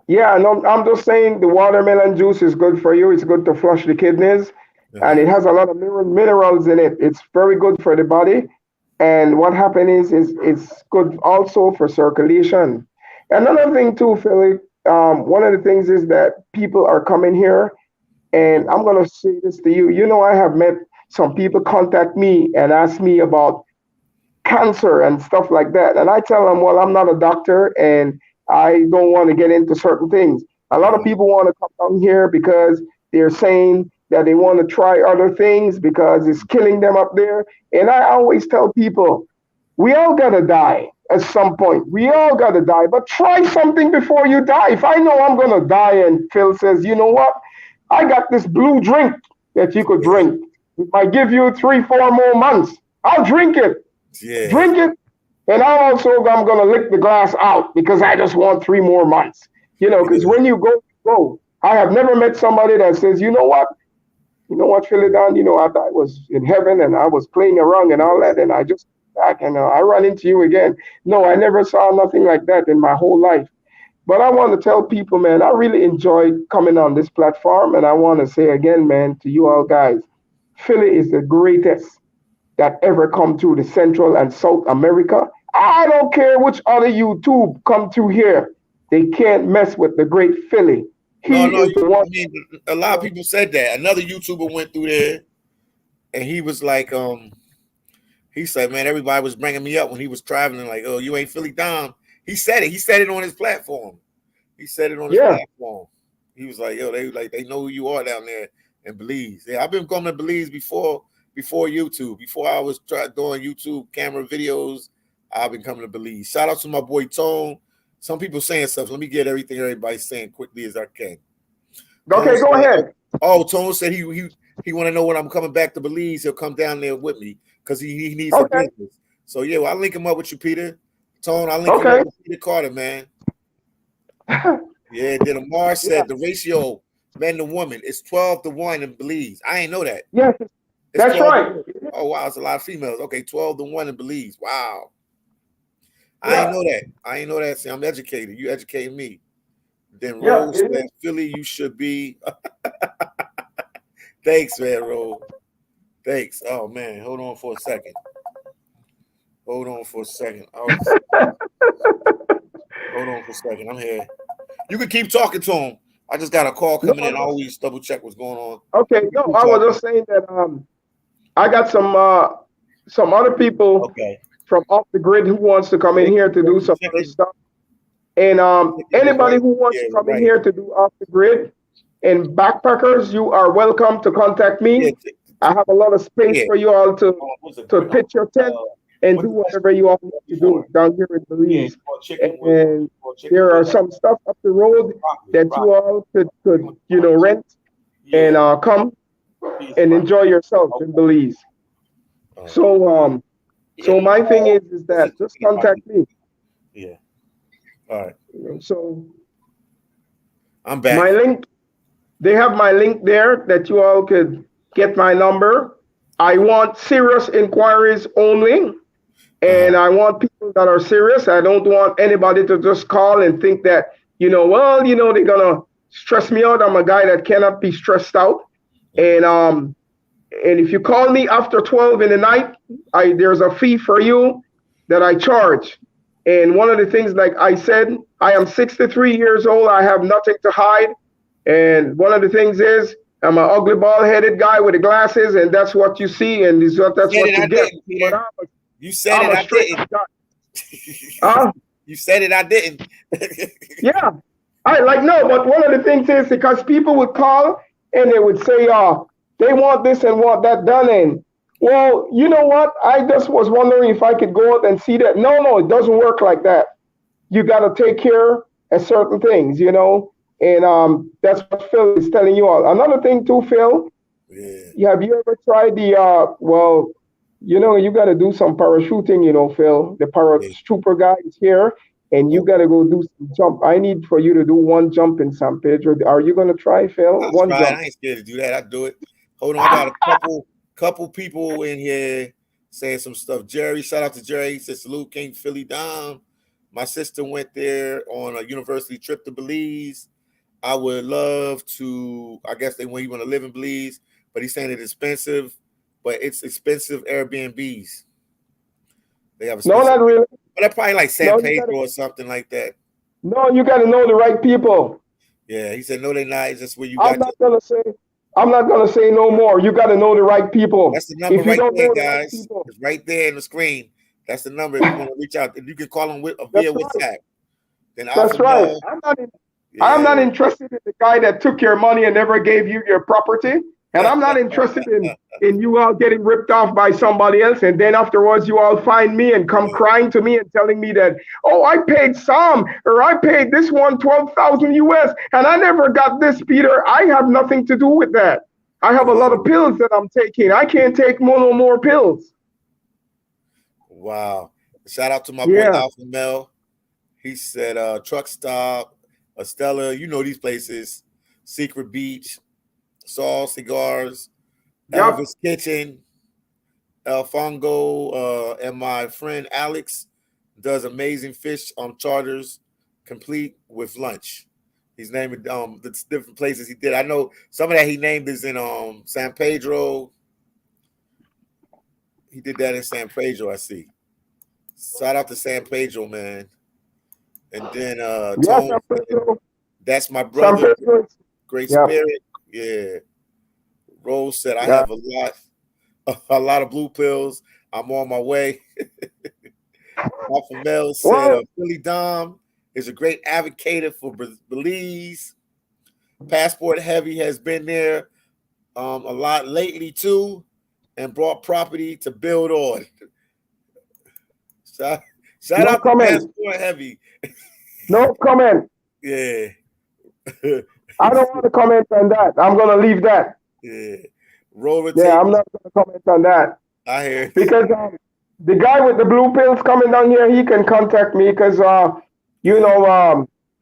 yeah, no, I'm just saying the watermelon juice is good for you. It's good to flush the kidneys, and it Uh-huh. has a lot of minerals in it. It's very good for the body. And what happens is it's good also for circulation. Another thing too, Philly, one of the things is that people are coming here, and I'm gonna say this to you. I have met some people contact me and ask me about cancer and stuff like that. And I tell them, well, I'm not a doctor and I don't want to get into certain things. A lot of Uh-huh. people want to come down here because they're saying that they want to try other things because it's killing them up there. And I always tell people, we all got to die at some point. We all got to die, but try something before you die. If I know I'm going to die and Phil says, you know what? I got this blue drink that you could Yeah. drink. It might give you 3, 4 more months. I'll drink it. Yeah. Drink it, and I'm gonna lick the glass out because I just want 3 more months. Because Yeah. when you go. I have never met somebody that says, you know what, Philadan, I thought I was in heaven and I was playing around and all that, and I just back and I run into you again. No, I never saw nothing like that in my whole life. But I want to tell people, man, I really enjoyed coming on this platform, and I want to say again, man, to you all guys, Philly is the greatest that ever come through the Central and South America. I don't care which other YouTube come through here. They can't mess with the great Philly. No, He is the I one. mean, a lot of people said that. Another YouTuber went through there and he was like, he said, man, everybody was bringing me up when he was traveling, like, oh, you ain't Philly Dom. He said it. He said it on his platform. He said it on his Yeah. platform. He was like, yo, they know who you are down there in Belize. Yeah, I've been coming to Belize before YouTube. Before I was doing YouTube camera videos, I've been coming to Belize. Shout out to my boy Tone. Some people saying stuff. Let me get everybody's saying quickly as I can. Tone Okay, go said, ahead. Tone said he want to know when I'm coming back to Belize. He'll come down there with me because he needs some Okay. business. So yeah, well, I'll link him up with you, Peter. Tone, I'll link you Okay. up with Peter Carter, man. Yeah, then Amar Yeah. said the ratio men to women is 12-1 in Belize. I ain't know that. Yes, It's that's 12 to right. 1. Oh wow, it's a lot of females. Okay, 12-1 in Belize. Wow. I ain't Yeah. know that. I ain't know that. See, I'm educated. You educate me. Then Yeah. Rose said, Philly, you should be. Thanks, man, Rose. Thanks. Oh man, hold on for a second. Hold on for a second. Hold on for a second. I'm here. You can keep talking to him. I just got a call No, coming in. I always double check what's going on. okay. You can No, keep I was talking. just saying that I got some other people Okay. from off the grid who wants to come in here to do some other Chicken. stuff. And Chicken was anybody right. who wants Yeah, to it was come in right. here to do off the grid and backpackers, you are welcome to contact Yeah, me. I have a lot of space yeah. for you all What's it? to pitch your tent and What do the whatever you all need to do down here in Yeah, Belize. chicken And chicken there are with some stuff up the road that you all could rent and yeah. come and enjoy yourself in Belize. So so my thing is What's that it? just contact me. Yeah. All right. So I'm my back. link, they have my link there that you all could get my number. I want serious inquiries only. And I want people that are serious. I don't want anybody to just call and think that, they're gonna stress me out. I'm a guy that cannot be stressed out. And if you call me after 12 in the night, there's a fee for you that I charge. And one of the things, like I said, I am 63 years old. I have nothing to hide. And one of the things is I'm an ugly, bald-headed guy with the glasses, and that's what you see, and that's Said what it, you I get. didn't, But Peter. You said I'm it, a I straight didn't. guy. You said it, I didn't. Yeah. I like no, but one of the things is because people would call and they would say, they want this and want that done. And well, you know what? I just was wondering if I could go out and see that. No, it doesn't work like that. You got to take care of certain things, and that's what Phil is telling you all. Another thing too, Phil, Yeah. have you ever tried you got to do some parachuting, Phil. The Yeah. paratrooper guy is here, and you Oh, got to go do some jump. I need for you to do one jump in San Pedro. Are you going to try, Phil? I'll One try it. jump. I ain't scared to do that. I'll do it. Hold on, I got a couple people in here saying some stuff. Jerry, shout out to Jerry. He said salute King Philly Dom. My sister went there on a university trip to Belize. I would love to. I guess they want you want to live in Belize, but he's saying it's expensive. But it's expensive Airbnbs. They have No, expensive, not really. but they're probably like San No, you got to. Pedro or something like that. No, you got to know the right people. Yeah, he said no, they're not. It's just where you I'm got not your. gonna say. I'm not gonna say no more. You got to know the right people. That's the number If you right don't there, know the right guys. people, It's right there in the screen. That's the number if you want to reach out. If you can call them via that's right. WhatsApp, then Alpha That's right. Male. I'm not Yeah. interested in the guy that took your money and never gave you your property. And I'm not interested in you all getting ripped off by somebody else. And then afterwards, you all find me and come Yeah. crying to me and telling me that, oh, I paid some or I paid this one 12,000 US and I never got this, Peter. I have nothing to do with that. I have a lot of pills that I'm taking. I can't take no more pills. Wow. Shout out to my boy Yeah. Alpha Mel. He said Truck Stop, Estella, you know these places. Secret Beach, Saul Cigars, Yep. Elvis Kitchen, El Fongo, and my friend Alex does amazing fish charters, complete with lunch. He's named the different places he did. I know some of that he named is in San Pedro. He did that in San Pedro, I see. Shout out to San Pedro, man. And then Yeah, Tone, San Pedro. that's my San brother, Pedro. Great Yep. Spirit. Yeah. Rose said I Yeah. have a lot of blue pills. I'm on my way. Alpha Mel said Well, Billy Dom is a great advocate for Belize. Passport Heavy has been there a lot lately too, and brought property to build on. Shout, shout no out to comment. Passport Heavy. No comment. Yeah. I don't want to comment on that. I'm going to leave that. Yeah. Roll the Yeah, tape. I'm not going to comment on that. I hear. Because the guy with the blue pills coming down here, he can contact me because, I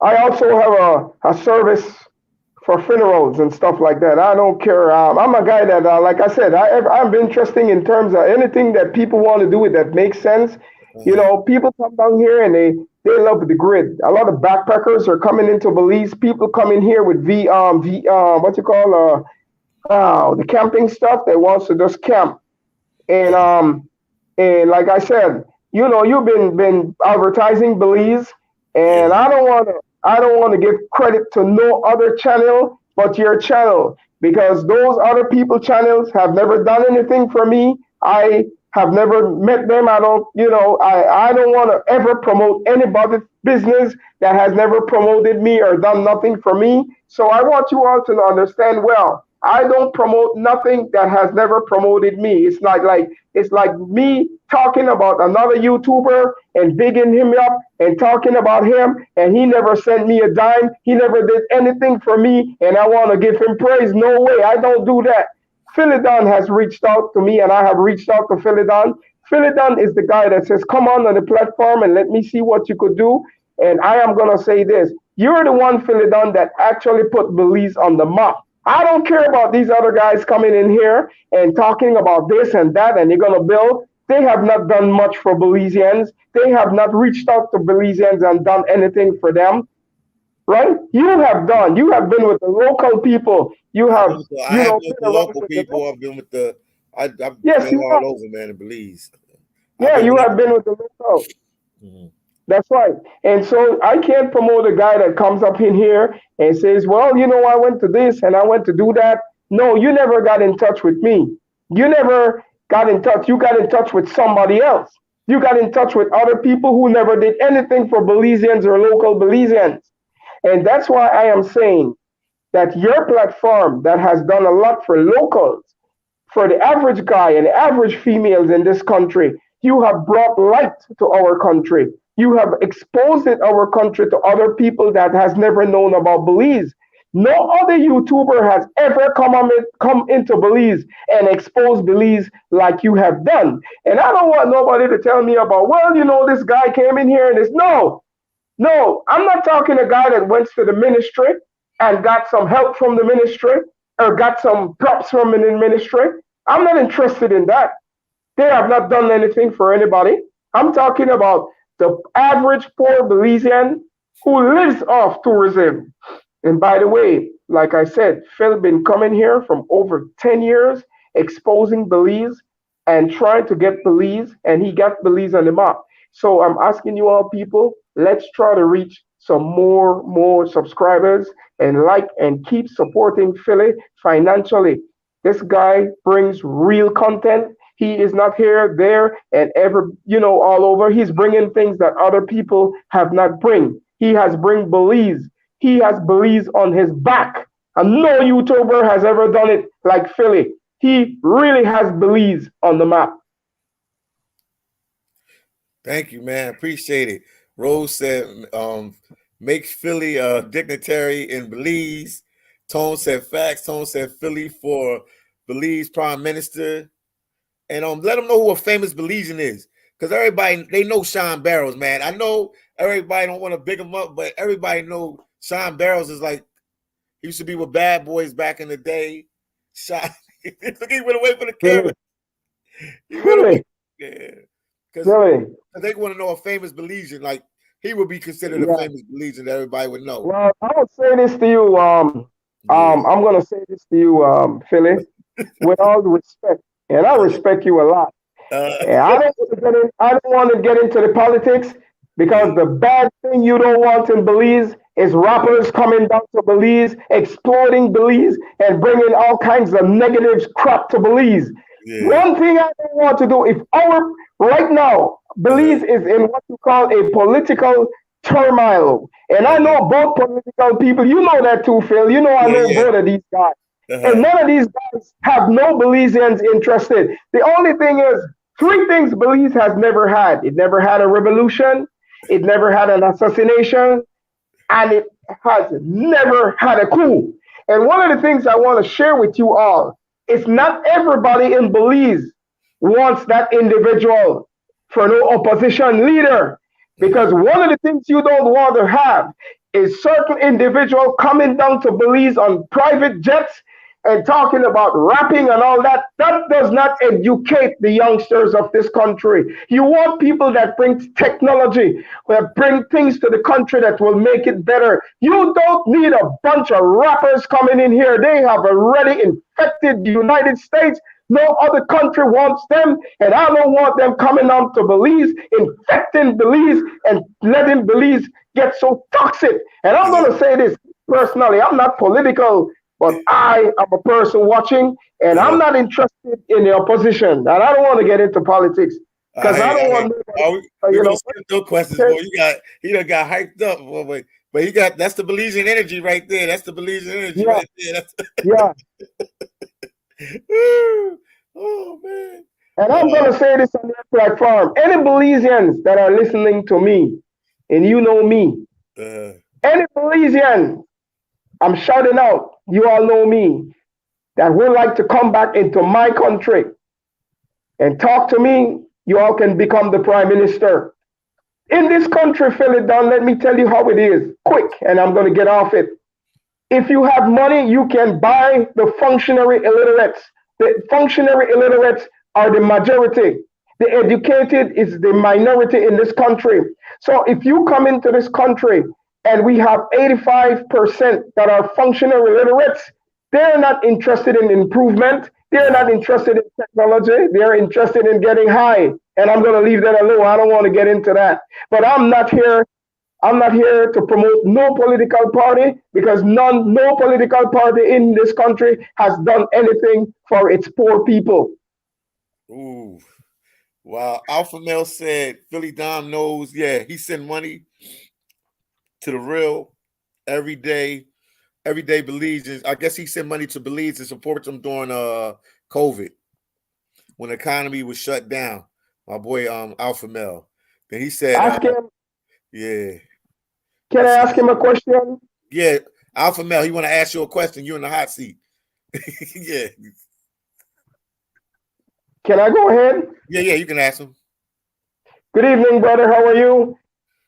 also have a service for funerals and stuff like that. I don't care. I'm a guy that, like I said, I'm interested in terms of anything that people want to do with that makes sense. People come down here and they love the grid. A lot of backpackers are coming into Belize. People come in here with what you call the camping stuff. They wants to just camp. And like I said, you've been advertising Belize, and Yeah. I don't want to give credit to no other channel but your channel because those other people channels have never done anything for me. I have never met them. I don't want to ever promote anybody's business that has never promoted me or done nothing for me. So I want you all to understand well. I don't promote nothing that has never promoted me. It's like me talking about another YouTuber and bigging him up and talking about him, and he never sent me a dime. He never did anything for me, and I want to give him praise. No way, I don't do that. Philidon has reached out to me, and I have reached out to Philidon. Philidon is the guy that says, "Come on the platform and let me see what you could do." And I am gonna say this: you're the one, Philidon, that actually put Belize on the map. I don't care about these other guys coming in here and talking about this and that, and they're going to build. They have not done much for Belizeans. They have not reached out to Belizeans and done anything for them, right? You have done. You have been with the local people. You I've have, been with the, I have been with been the around local with the. people. I've been with the. I've Yes, been you all have. over, man, in Belize. I've Yeah, been you whenever. have been with the local. Mhm. That's right. And so I can't promote a guy that comes up in here and says, well, I went to this and I went to do that. No, you never got in touch with me. You never got in touch. You got in touch with somebody else. You got in touch with other people who never did anything for Belizeans or local Belizeans. And that's why I am saying that your platform that has done a lot for locals, for the average guy and average females in this country, you have brought light to our country. You have exposed our country to other people that has never known about Belize. No other YouTuber has ever come into Belize and exposed Belize like you have done. And I don't want nobody to tell me about, well, this guy came in here and this. No, no, I'm not talking a guy that went to the ministry and got some help from the ministry or got some props from the ministry. I'm not interested in that. They have not done anything for anybody. I'm talking about the average poor Belizean who lives off tourism. And by the way, like I said, Phil been coming here from over 10 years, exposing Belize and trying to get Belize, and he got Belize on the map. So I'm asking you all people, let's try to reach some more subscribers and keep supporting Philly financially. This guy brings real content. He is not here, there, and ever, all over. He's bringing things that other people have not bring. He has bring Belize. He has Belize on his back. And no YouTuber has ever done it like Philly. He really has Belize on the map. Thank you, man. Appreciate it. Rose said, make Philly a dignitary in Belize. Tone said facts. Tone said Philly for Belize Prime Minister. And let them know who a famous Belizean is. Because everybody, they know Sean Barrows, man. I know everybody don't want to big him up, but everybody know Sean Barrows is like, he used to be with Bad Boys back in the day. Sean, he went away from the camera. He went away. Yeah. Because they want to know a famous Belizean. Like, he would be considered a famous Belizean that everybody would know. Well, I would say this to you. I'm going to say this to you, Philly, with all the respect. And I respect you a lot. And I don't want to get into the politics, because the bad thing you don't want in Belize is rappers coming down to Belize, exploiting Belize, and bringing all kinds of negative crap to Belize. Yeah. One thing I don't want to do, right now, Belize is in what you call a political turmoil. And I know both political people. You know that too, Phil. I know both of these guys. And none of these guys have no Belizeans interested. The only thing is, three things Belize has never had. It never had a revolution. It never had an assassination. And it has never had a coup. And one of the things I want to share with you all is not everybody in Belize wants that individual for no opposition leader. Because one of the things you don't want to have is certain individual coming down to Belize on private jets and talking about rapping and all that. That does not educate the youngsters of this country. You want people that bring technology, that bring things to the country that will make it better. You don't need a bunch of rappers coming in here. They have already infected the United States. No other country wants them, and I don't want them coming on to Belize, infecting Belize, and letting Belize get so toxic. And I'm going to say this personally, I'm not political, but I am a person watching, and I'm not interested in the opposition. And I don't want to get into politics, because I don't want no questions, boy. He done got hyped up, boy. But that's the Belizean energy right there. That's the Belizean energy right there. Oh man. And I'm gonna say this on that platform. Any Belizeans that are listening to me, and you know me, any Belizean, I'm shouting out, you all know me, that would like to come back into my country and talk to me, you all can become the Prime Minister. In this country, phillydom, let me tell you how it is, quick, and I'm going to get off it. If you have money, you can buy the functionary illiterates. The functionary illiterates are the majority. The educated is the minority in this country. So if you come into this country and we have 85% that are functionary illiterates, they're not interested in improvement. They're not interested in technology. They're interested in getting high. And I'm going to leave that alone. I don't want to get into that. But I'm not here I'm not here to promote no political party because no political party in this country has done anything for its poor people. Ooh. Wow. Alpha Male said Philly Dom knows. Yeah, he send money to the real every day Belize. I guess he sent money to Belize to support them during COVID when the economy was shut down. My boy Alpha Male. Then he said, Ask him. yeah. Can I ask him a question? Yeah, Alpha Male, he want to ask you a question. You're in the hot seat. Yeah. Can I go ahead? Yeah, you can ask him. Good evening, brother. How are you?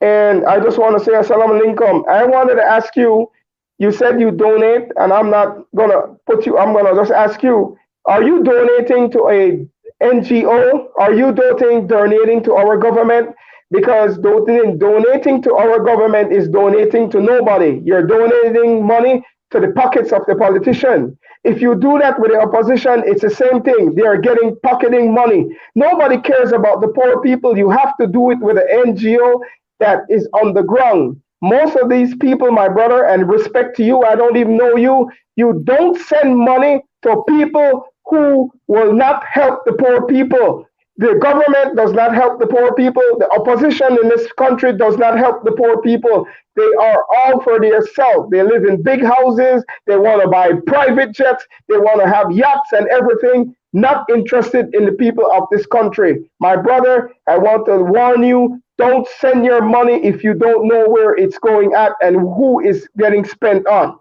And I just want to say assalamu alaikum. I wanted to ask you, you said you donate, and I'm not gonna put you, I'm gonna just ask you, are you donating to a NGO? Are you donating to our government? Because donating to our government is donating to nobody. You're donating money to the pockets of the politician. If you do that with the opposition, it's the same thing. They are pocketing money. Nobody cares about the poor people. You have to do it with an NGO that is on the ground. Most of these people, my brother, and respect to you, I don't even know you, you don't send money to people who will not help the poor people. The government does not help the poor people. The opposition in this country does not help the poor people. They are all for themselves. They live in big houses. They want to buy private jets. They want to have yachts and everything. Not interested in the people of this country. My brother, I want to warn you, don't send your money if you don't know where it's going at and who is getting spent on.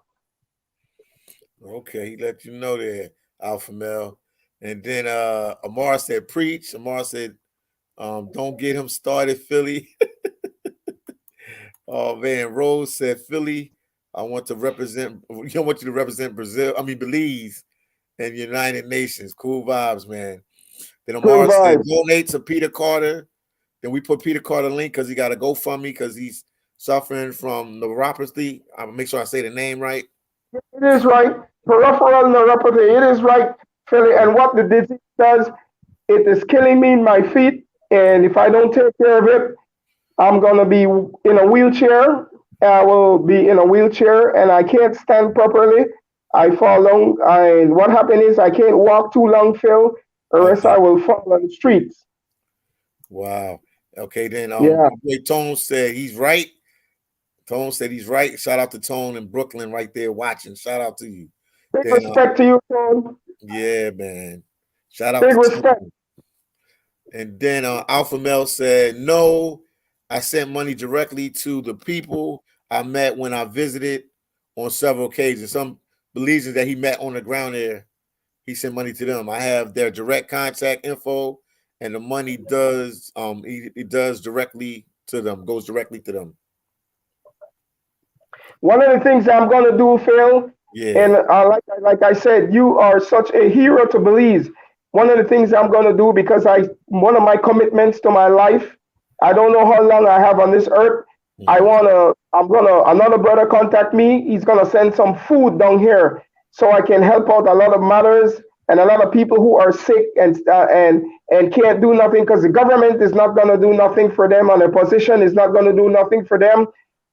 Okay, he let you know there, Alpha Male. And then Amar said, preach. Amar said, don't get him started, Philly. Oh man, Rose said, Philly, I want you to represent Belize and United Nations. Cool vibes, man. Then Amar said, donate to Peter Carter. Then we put Peter Carter link because he got a GoFundMe because he's suffering from neuropathy. I'll make sure I say the name right. It is right. Peripheral neuropathy. It is right, Philly. And what the disease does, it is killing me in my feet. And if I don't take care of it, I'm going to be in a wheelchair. I will be in a wheelchair and I can't stand properly. I fall down. What happened is I can't walk too long, Phil, or else I will fall on the streets. Wow. Okay, then yeah. Tone said he's right. Tone said he's right. Shout out to Tone in Brooklyn right there watching. Shout out to you. Big respect to you, Tone. Yeah, man. Shout out Big to respect. Tone. And then Alpha Male said, no, I sent money directly to the people I met when I visited on several occasions. Some Belizeans that he met on the ground there, he sent money to them. I have their direct contact info, and the money does it does directly to them, goes directly to them. One of the things I'm gonna do, Phil, and like I said, you are such a hero to Belize. One of the things I'm gonna do because one of my commitments to my life, I don't know how long I have on this earth. Another brother contact me. He's gonna send some food down here so I can help out a lot of matters and a lot of people who are sick and can't do nothing because the government is not gonna do nothing for them and the opposition is not gonna do nothing for them.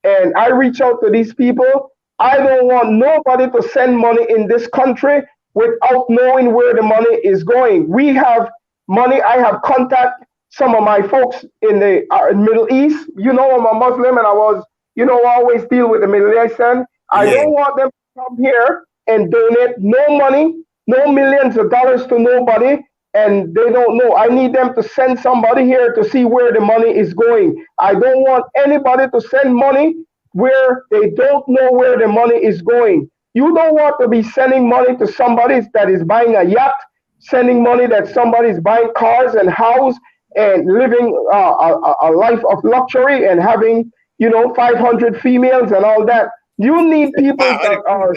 And I reach out to these people. I don't want nobody to send money in this country without knowing where the money is going. We have money. I have contact some of my folks in the Middle East. You know, I'm a Muslim and I always deal with the Middle Eastern. I don't want them to come here and donate no money, no millions of dollars to nobody, and they don't know. I need them to send somebody here to see where the money is going. I don't want anybody to send money where they don't know where the money is going. You don't want to be sending money to somebody that is buying a yacht, sending money that somebody is buying cars and house and living a life of luxury and having, 500 females and all that. You need people that are,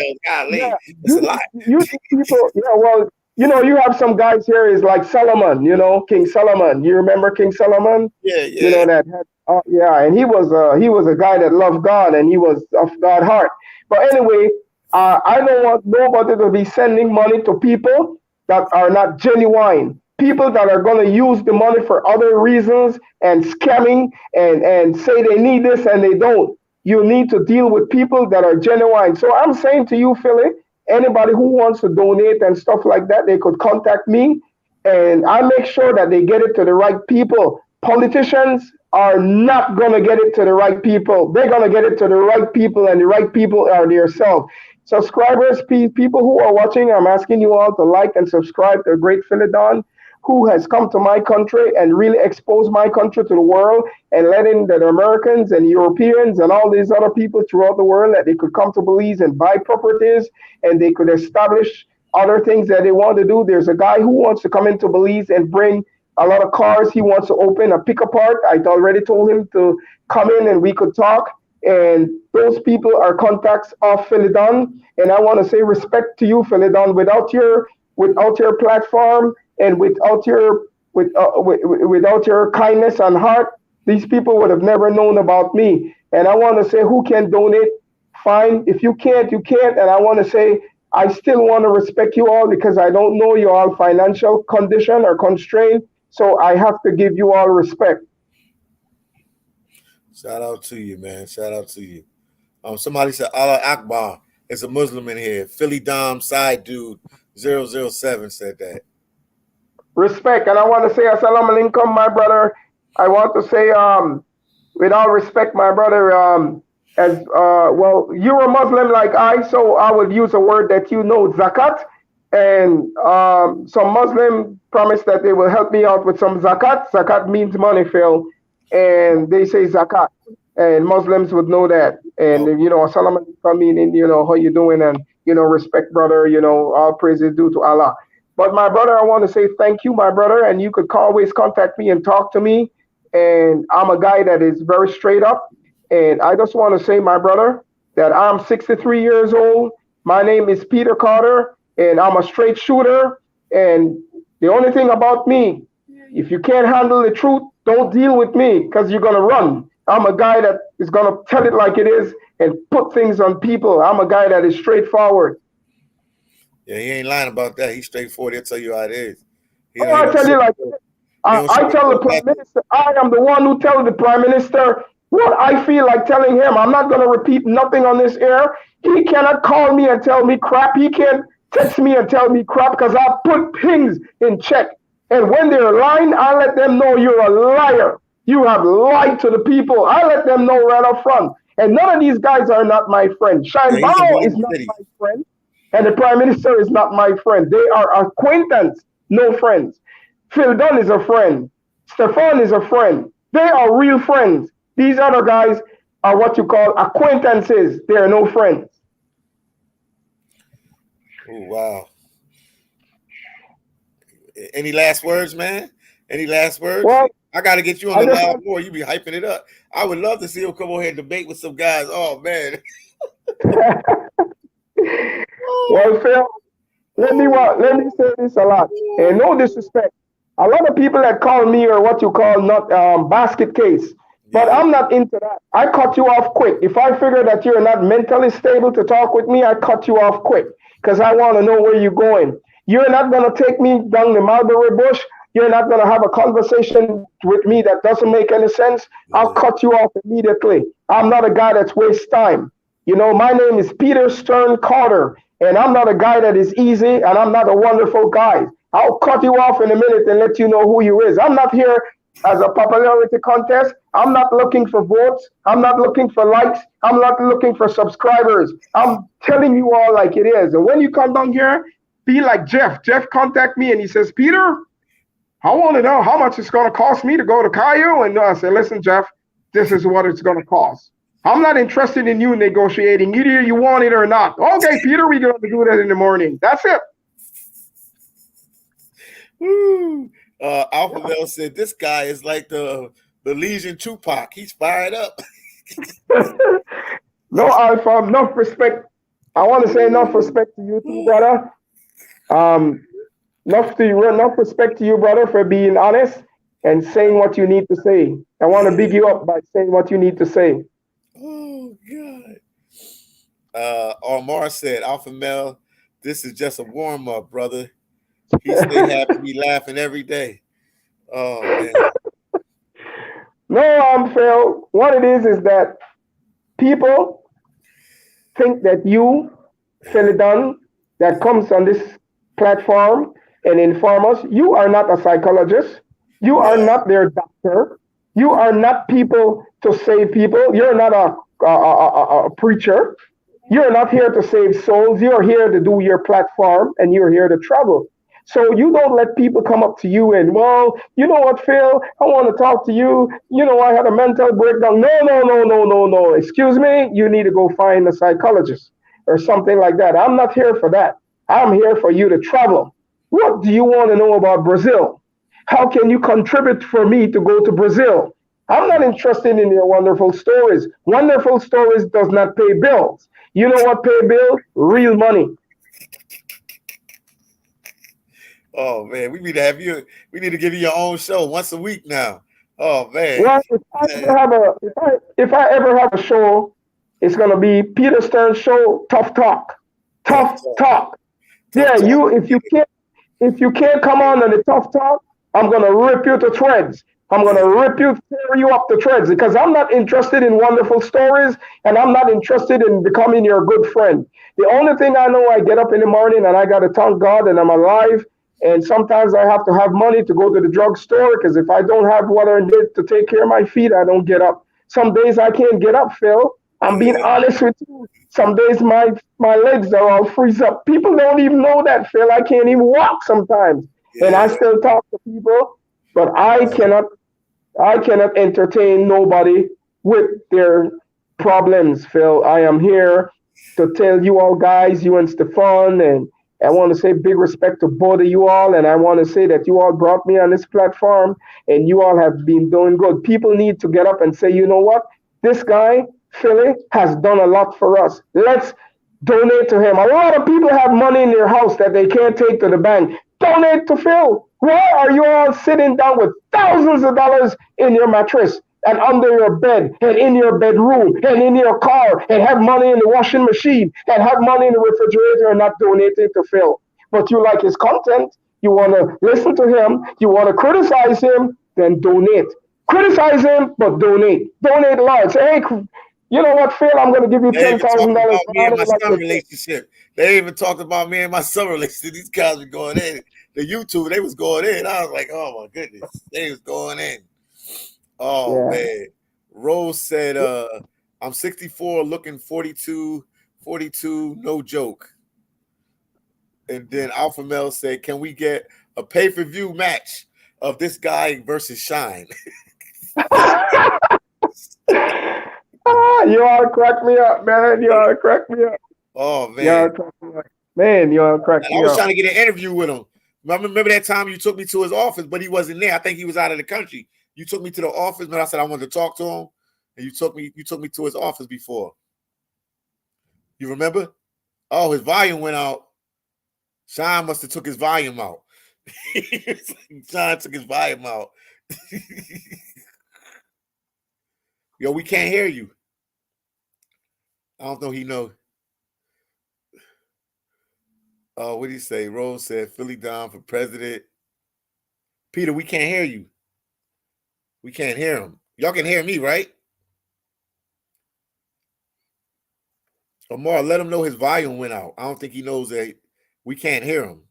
you need people, you have some guys here is like Solomon, King Solomon. You remember King Solomon? Yeah. And he was a guy that loved God and he was of God heart. But anyway, I don't want nobody to be sending money to people that are not genuine. people that are going to use the money for other reasons and scamming and say they need this and they don't. You need to deal with people that are genuine. So I'm saying to you, Philly, anybody who wants to donate and stuff like that, they could contact me, and I make sure that they get it to the right people. Politicians are not going to get it to the right people. They're going to get it to the right people, and the right people are themselves. Subscribers, people who are watching, I'm asking you all to like and subscribe to Great Philidon, who has come to my country and really exposed my country to the world, and letting the Americans and Europeans and all these other people throughout the world that they could come to Belize and buy properties, and they could establish other things that they want to do. There's a guy who wants to come into Belize and bring a lot of cars. He wants to open a pick apart. I already told him to come in and we could talk. And those people are contacts of Philidon. And I want to say respect to you, Philidon. Without your platform and without your kindness and heart, these people would have never known about me. And I want to say, who can donate? Fine. If you can't, you can't. And I want to say, I still want to respect you all because I don't know your all financial condition or constraint. So I have to give you all respect. Shout out to you, man. Shout out to you. Somebody said Allah Akbar. There's a Muslim in here. Philly Dom side dude 007 said that. Respect. And I want to say assalamu alaikum, my brother. I want to say with all respect, my brother, well, you're a Muslim like I, so I would use a word that you know, zakat. And some Muslim promised that they will help me out with some zakat. Zakat means money, Phil. And they say zakat. And Muslims would know that. And, assalamu alaikum meaning, how you doing? And, respect, brother, all praise is due to Allah. But my brother, I want to say thank you, my brother. And you could always contact me and talk to me. And I'm a guy that is very straight up. And I just want to say, my brother, that I'm 63 years old. My name is Peter Carter, and I'm a straight shooter. And the only thing about me, if you can't handle the truth, don't deal with me because you're going to run. I'm a guy that is going to tell it like it is and put things on people. I'm a guy that is straightforward. Yeah, he ain't lying about that. He's straightforward. He'll tell you how it is. I tell you like this. I tell the Prime Minister, I am the one who tells the Prime Minister what I feel like telling him. I'm not going to repeat nothing on this air. He cannot call me and tell me crap. He can't text me and tell me crap because I put things in check. And when they're lying, I let them know you're a liar. You have lied to the people. I let them know right up front. And none of these guys are not my friend. Shine Bao is not my friend. And the Prime Minister is not my friend. They are acquaintance, no friends. Phil Dunn is a friend. Stefan is a friend. They are real friends. These other guys are what you call acquaintances. They are no friends. Oh, wow. Any last words, man? Any last words? Well, I got to get you on the loud more. You be hyping it up. I would love to see him come over here and debate with some guys. Oh, man. Well, Phil, let me say this a lot. And no disrespect. A lot of people that call me are what you call not basket case. But I'm not into that. I cut you off quick. If I figure that you're not mentally stable to talk with me, I cut you off quick because I want to know where you're going. You're not going to take me down the mulberry bush. You're not going to have a conversation with me that doesn't make any sense. I'll cut you off immediately. I'm not a guy that's waste time. My name is Peter Stern Carter, and I'm not a guy that is easy, and I'm not a wonderful guy. I'll cut you off in a minute and let you know who you is. I'm not here as a popularity contest. I'm not looking for votes. I'm not looking for likes. I'm not looking for subscribers. I'm telling you all like it is. And when you come down here, be like Jeff. Jeff contact me and he says, Peter, I want to know how much it's going to cost me to go to Caillou. And I say, listen, Jeff, this is what it's going to cost. I'm not interested in you negotiating. Either you want it or not. Okay, Peter, we're going to do that in the morning. That's it. Woo. Alpha Male said this guy is like the Legion Tupac. He's fired up. No, Alpha, enough respect. I want to say enough respect to you too, brother. Enough respect to you, brother, for being honest and saying what you need to say. I want to big you up by saying what you need to say. Oh God. Omar said, Alpha Male, this is just a warm-up, brother. He stay happy, he laughing every day. Oh man. No, Phil. What it is that people think that you, Philidon, that comes on this platform and inform us, you are not a psychologist. You are Right. not their doctor. You are not people to save people. You're not a preacher. You're not here to save souls. You're here to do your platform and you're here to travel. So you don't let people come up to you and, well, you know what, Phil, I want to talk to you. You know, I had a mental breakdown. No, no, no, no, no, no. Excuse me. You need to go find a psychologist or something like that. I'm not here for that. I'm here for you to travel. What do you want to know about Brazil? How can you contribute for me to go to Brazil? I'm not interested in your wonderful stories. Wonderful stories does not pay bills. You know what pay bills? Real money. Oh man, we need to have you. We need to give you your own show once a week now. Oh man. Well, if I ever have a show, it's gonna be Peter Stern's show, Tough Talk. Tough Tough talk. Talk. Tough Yeah, talk. you if you can't come on the Tough Talk, I'm gonna rip you to threads. I'm gonna rip you, tear you up to threads because I'm not interested in wonderful stories and I'm not interested in becoming your good friend. The only thing I know, I get up in the morning and I gotta thank God and I'm alive. And sometimes I have to have money to go to the drugstore because if I don't have what I need to take care of my feet, I don't get up. Some days I can't get up, Phil. I'm being honest with you. Some days my legs are all freeze up. People don't even know that, Phil. I can't even walk sometimes. And I Yeah. still talk to people, but Right. I cannot entertain nobody with their problems, Phil. I am here to tell you all guys, you and Stefan, and I want to say big respect to both of you all. And I want to say that you all brought me on this platform and you all have been doing good. People need to get up and say, you know what? This guy, Philly, has done a lot for us. Let's donate to him. A lot of people have money in their house that they can't take to the bank. Donate to Phil. Why are you all sitting down with thousands of dollars in your mattress and under your bed and in your bedroom and in your car and have money in the washing machine and have money in the refrigerator and not donating to Phil? But you like his content. You want to listen to him. You want to criticize him. Then donate. Criticize him, but donate. Donate large. Say, hey, you know what, Phil? I'm going to give you They ten even thousand talking dollars. about But me I and my don't like son this. relationship. They even talked about me and my son relationship. These guys were going in. The YouTube, they was going in. I was like, oh my goodness. They was going in. Oh Yeah. man. Rose said, I'm 64, looking 42, 42, no joke. And then Alpha Male said, can we get a pay-per-view match of this guy versus Shine? You all crack me up, man. You all crack me up. Oh You all man. crack me up. Man, you all crack And I me was up. trying to get an interview with him. Remember that time you took me to his office, but he wasn't there. I think he was out of the country. You took me to the office, but I said I wanted to talk to him. And you took me to his office before. You remember? Oh, his volume went out. Sean must have took his volume out. Sean took his volume out. Yo, we can't hear you. I don't know he know. Oh, what did he say? Rose said Philly Dom for president. Peter, we can't hear you. We can't hear him. Y'all can hear me, right? Omar, let him know his volume went out. I don't think he knows that we can't hear him.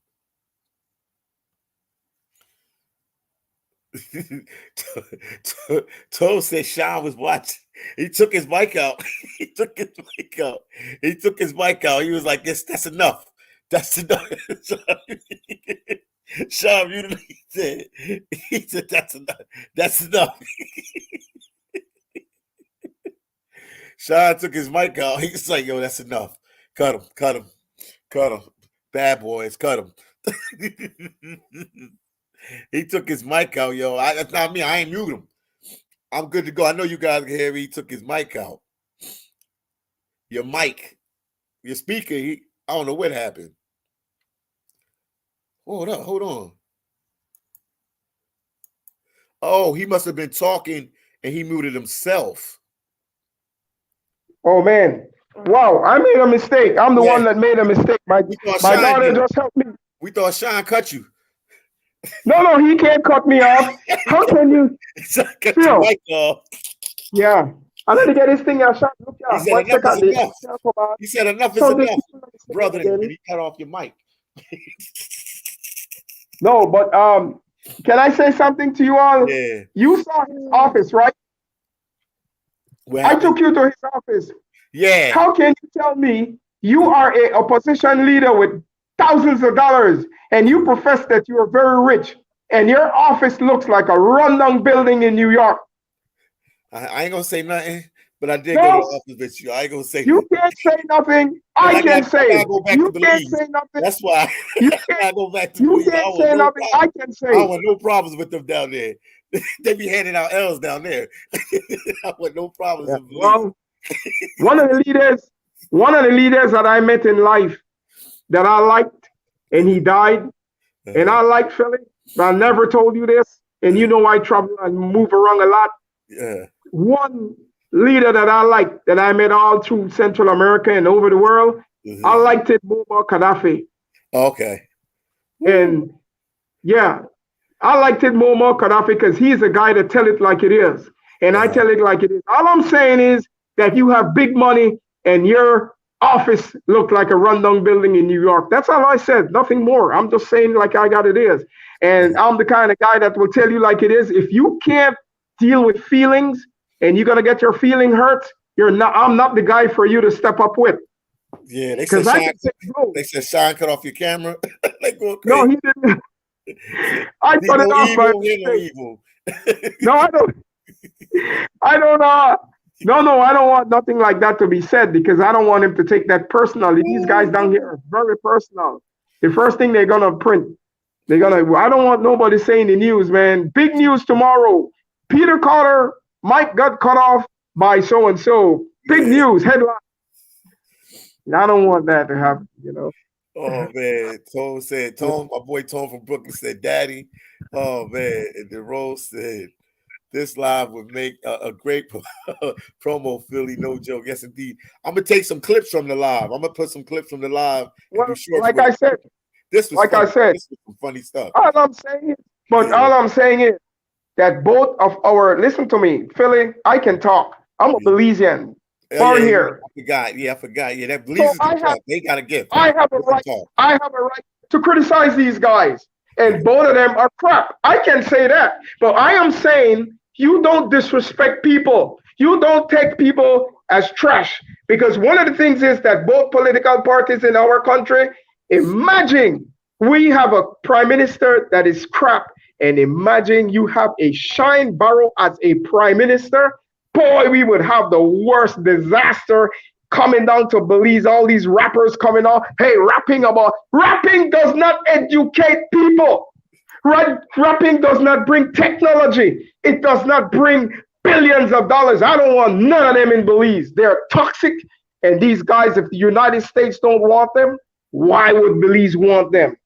Toe said Sean was watching. He took his mic out. He took his mic out. He took his mic out. He was like, "This, that's enough. That's enough." Sean, you said, he said, "That's enough. That's enough." Sean took his mic out. He's like, "Yo, that's enough. Cut him. Cut him. Cut him. Bad boys, cut him." He took his mic out, yo. That's not me. I ain't mute him. I'm good to go. I know you guys can hear me. He took his mic out. Your mic, your speaker. I don't know what happened. Hold up. Hold on. Oh, he must have been talking and he muted himself. Oh man. Wow, I made a mistake. I'm the Yeah, one that made a mistake. My we thought my Shine daughter did it. just helped me. We thought Sean cut you. No, he can't cut me off. How can you? Cut your mic off. Yeah. I let me get this thing out. Look, He said enough is enough. He said enough is enough, brother. And he cut off your mic. No, but can I say something to you all? Yeah. You saw his office, right? I took you to his office. Yeah. How can you tell me you are a opposition leader with thousands of dollars and you profess that you are very rich and your office looks like a rundown building in New York? I ain't gonna say nothing, but I did go to the office with you. I ain't gonna say you can't say nothing. I can say you can't say nothing. That's why you I go back to you can't say nothing. I can say. I want no problems with them down there. They be handing out L's down there. I want no problems. Yeah, well, one of the leaders that I met in life that I liked, and he died, and I like Philly, but I never told you this, and you know I travel and move around a lot. Yeah. One leader that I liked, that I met all through Central America and over the world, I liked it Muammar Gaddafi. Okay. And yeah, I liked it Muammar Gaddafi because he's a guy that tell it like it is. And I tell it like it is. All I'm saying is that you have big money and your office looked like a rundown building in New York. That's all I said, nothing more. I'm just saying like I got it is. And I'm the kind of guy that will tell you like it is. If you can't deal with feelings and you're gonna get your feeling hurt, I'm not the guy for you to step up with. Yeah, they said Sean cut off your camera. Like, no, he didn't. I cut it off. No, I don't. No, I don't want nothing like that to be said because I don't want him to take that personally. These guys down here are very personal. The first thing they're gonna print, I don't want nobody saying the news, man. Big news tomorrow. Peter Carter might got cut off by so and so. Big news headline. I don't want that to happen, you know. Oh man, Tone, my boy Tone from Brooklyn said, "Daddy." Oh man, and the Rose said, "This live would make a great promo, Philly. No joke. Yes, indeed. I'm gonna take some clips from the live. I'm gonna put some clips from the live. Well, like I said, this was some funny stuff. All I'm saying is that both of listen to me, Philly. I can talk. I'm a Belizean. Born here. I forgot. Yeah, that Belize they got a gift. I have a right to criticize these guys. And both of them are crap. I can say that. But I am saying you don't disrespect people. You don't take people as trash. Because one of the things is that both political parties in our country, imagine we have a prime minister that is crap. And imagine you have a Shine Barrow as a prime minister. Boy, we would have the worst disaster coming down to Belize, all these rappers coming out. Hey, rapping does not educate people. Rapping does not bring technology. It does not bring billions of dollars. I don't want none of them in Belize. They're toxic. And these guys, if the United States don't want them, why would Belize want them?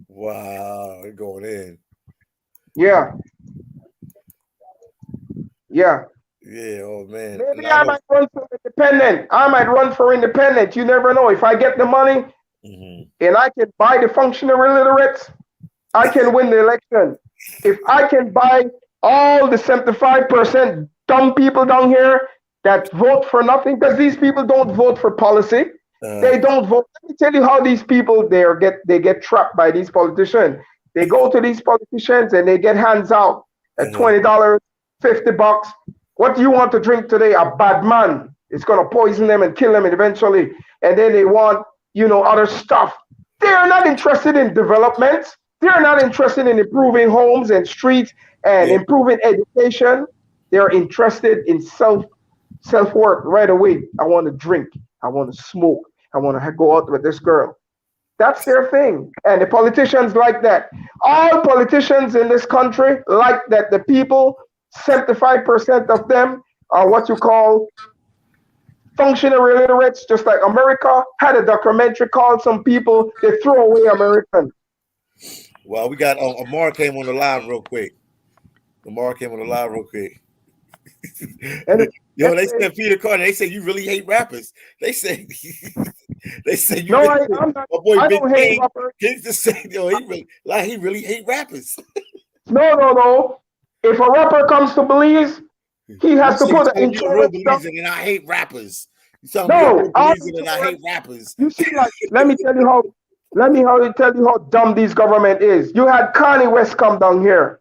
Wow, they're going in. Yeah. Yeah. Yeah, oh man. Maybe I might run for independent. You never know. If I get the money and I can buy the functional illiterates, I can win the election. If I can buy all the 75% dumb people down here that vote for nothing, because these people don't vote for policy. They don't vote. Let me tell you how these people they get trapped by these politicians. They go to these politicians and they get hands out at $20. $50. What do you want to drink today? A bad man. It's gonna poison them and kill them eventually. And then they want, other stuff. They're not interested in development. They're not interested in improving homes and streets and improving education. They're interested in self-worth right away. I want to drink. I want to smoke. I want to go out with this girl. That's their thing. And the politicians like that. All politicians in this country like that. The people, 75% of them are what you call functional illiterates, just like America had a documentary called Some People They Throw Away American. Well, we got Amar came on the live real quick. Yo, they said Peter Carter. They said you really hate rappers. They said They say you No, really I'm not. my boy I Big don't hate King. rappers. He's just saying, yo, he really hate rappers. No. If a rapper comes to Belize, he You has to say you put an telling me you're a real insurance down. believer and I hate rappers. You telling me you're a No, real all believer and I hate insurance. rappers. You see, like, let me tell you how dumb this government is. You had Kanye West come down here.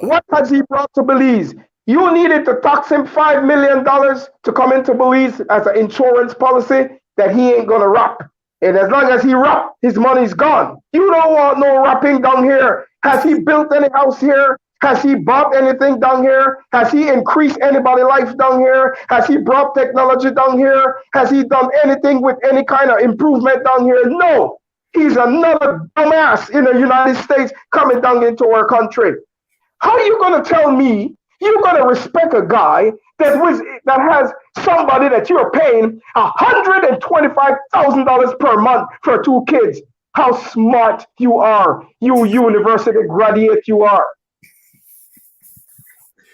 What has he brought to Belize? You needed to tax him $5 million to come into Belize as an insurance policy that he ain't gonna rap. And as long as he rap, his money's gone. You don't want no rapping down here. Has he built any house here? Has he bought anything down here? Has he increased anybody's life down here? Has he brought technology down here? Has he done anything with any kind of improvement down here? No. He's another dumbass in the United States coming down into our country. How are you going to tell me you're going to respect a guy that has somebody that you're paying $125,000 per month for 2 kids? How smart you are, you university graduate you are.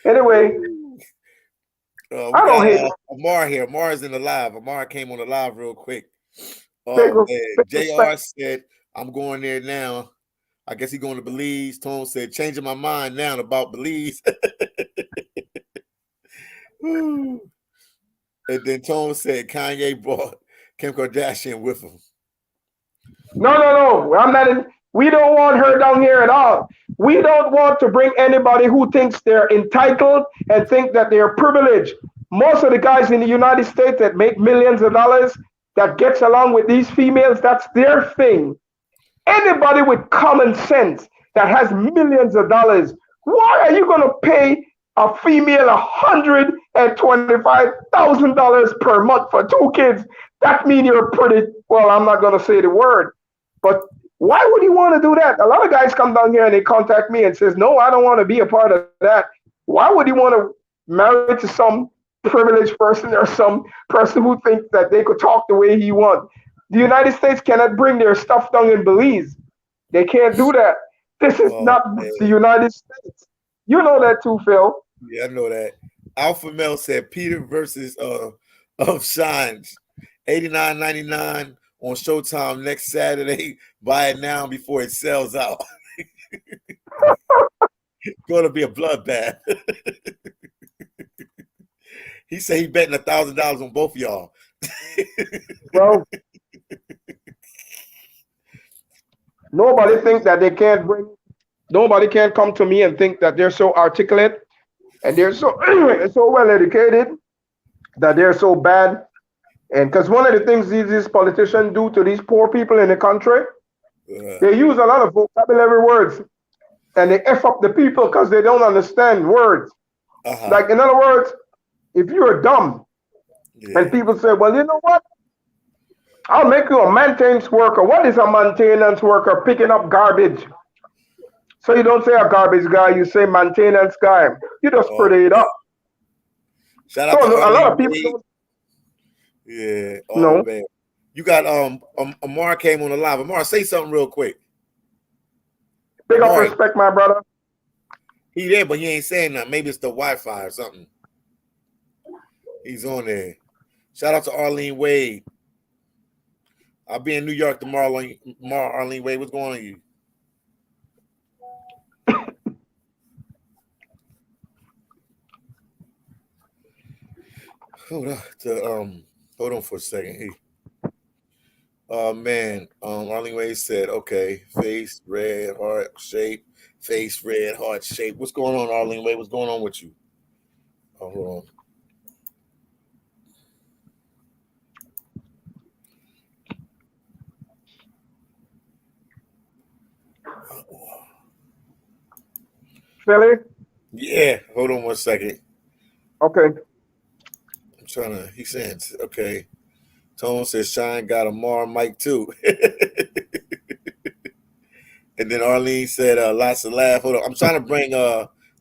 Anyway, We I don't got hate Amar here. Amar is in the live. Amar came on the live real quick. big, Oh big man, JR respect. said, I'm going there now. I guess he's going to Belize. Tone said, changing my mind now about Belize. And then Tone said Kanye brought Kim Kardashian with him. No. I'm not in. We don't want her down here at all. We don't want to bring anybody who thinks they're entitled and think that they're privileged. Most of the guys in the United States that make millions of dollars that gets along with these females, that's their thing. Anybody with common sense that has millions of dollars, why are you going to pay a female $125,000 per month for 2 kids? That means you're pretty, well, I'm not going to say the word, but why would you want to do that? A lot of guys come down here and they contact me and says, no, I don't want to be a part of that. Why would you want to marry to some privileged person or some person who thinks that they could talk the way he wants? The United States cannot bring their stuff down in Belize. They can't do that. This is not the United States. You know that too, Phil. Yeah, I know that. Alpha Mel said Peter versus of Shines, $89.99 on Showtime next Saturday. Buy it now before it sells out. It's gonna be a bloodbath. He said he betting $1,000 on both of y'all. Well, nobody think that they can't bring. Nobody can come to me and think that they're so articulate and they're so so well educated that they're so bad. And because one of the things these politicians do to these poor people in the country, they use a lot of vocabulary words and they F up the people because they don't understand words. Like, in other words, if you're dumb and people say, well, you know what? I'll make you a maintenance worker. What is a maintenance worker? Picking up garbage. So you don't say a garbage guy, you say maintenance guy. You just put it up. Shout out to a lot of people don't. Yeah. Oh No. man. You got Amar came on the live. Amar, say something real quick. Big up respect, my brother. He there, but he ain't saying nothing. Maybe it's the Wi-Fi or something. He's on there. Shout out to Arlene Wade. I'll be in New York tomorrow. Arlene Wade, what's going on with you? Hold on for a second. Hey. Man, Arlene Wade said, okay, face, red, heart shape, face, red, heart shape. What's going on, Arlene Wade? What's going on with you? Oh, hold on. Philly? Yeah, hold on 1 second. Okay. I'm trying to, he's saying, okay. Tone says Shine got Amar mic too. And then Arlene said, lots of laugh. Hold on. I'm trying to bring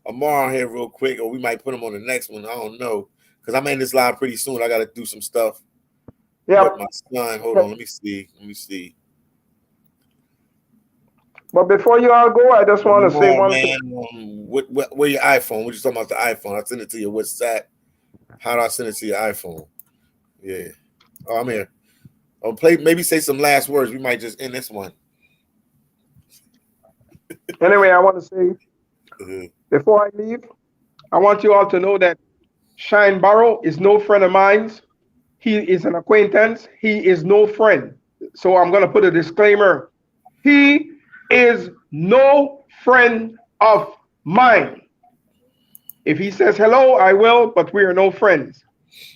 Amar on here real quick, or we might put him on the next one. I don't know. Because I'm in this live pretty soon. I got to do some stuff with my son. Hold on. Let me see. But before you all go, I just want to say one thing. Where your iPhone? What you talking about the iPhone? I send it to your WhatsApp. How do I send it to your iPhone? Yeah. Oh, I'm here. Or maybe say some last words. We might just end this one. Anyway, I want to say, before I leave, I want you all to know that Shine Barrow is no friend of mine. He is an acquaintance. He is no friend. So I'm going to put a disclaimer. He is no friend of mine. If he says hello, I will, but we are no friends.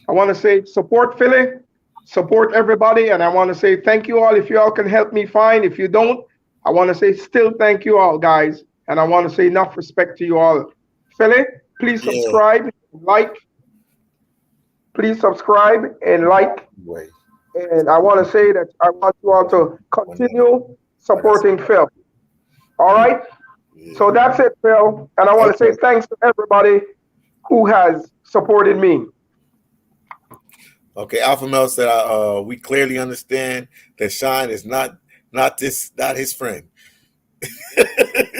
I want to say support Philly, support everybody, and I want to say thank you all. If you all can help me, fine. If you don't, I want to say still thank you all, guys. And I want to say enough respect to you all. Philly, please subscribe, like. Please subscribe and like. And I want to say that I want you all to continue supporting Phil. All right? So that's it, Phil. And I want to say thanks to everybody who has supported me. Okay, Alpha Mel said we clearly understand that Shine is not his friend.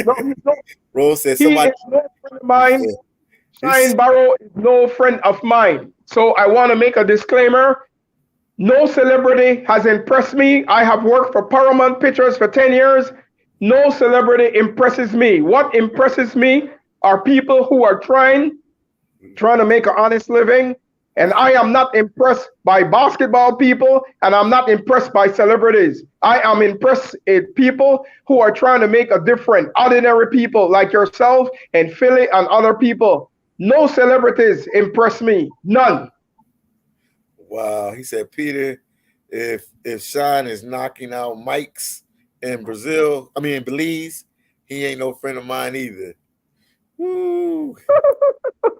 No, he's no, Rose said somebody. He is no friend of mine. Shine Barrow is no friend of mine. So I want to make a disclaimer. No celebrity has impressed me. I have worked for Paramount Pictures for 10 years. No celebrity impresses me. What impresses me are people who are trying to make an honest living. And I am not impressed by basketball people, and I'm not impressed by celebrities. I am impressed with people who are trying to make a difference. Ordinary people like yourself and Philly and other people. No celebrities impress me. None. Wow. He said, Peter, if Shine is knocking out mics in Belize, he ain't no friend of mine either. Woo.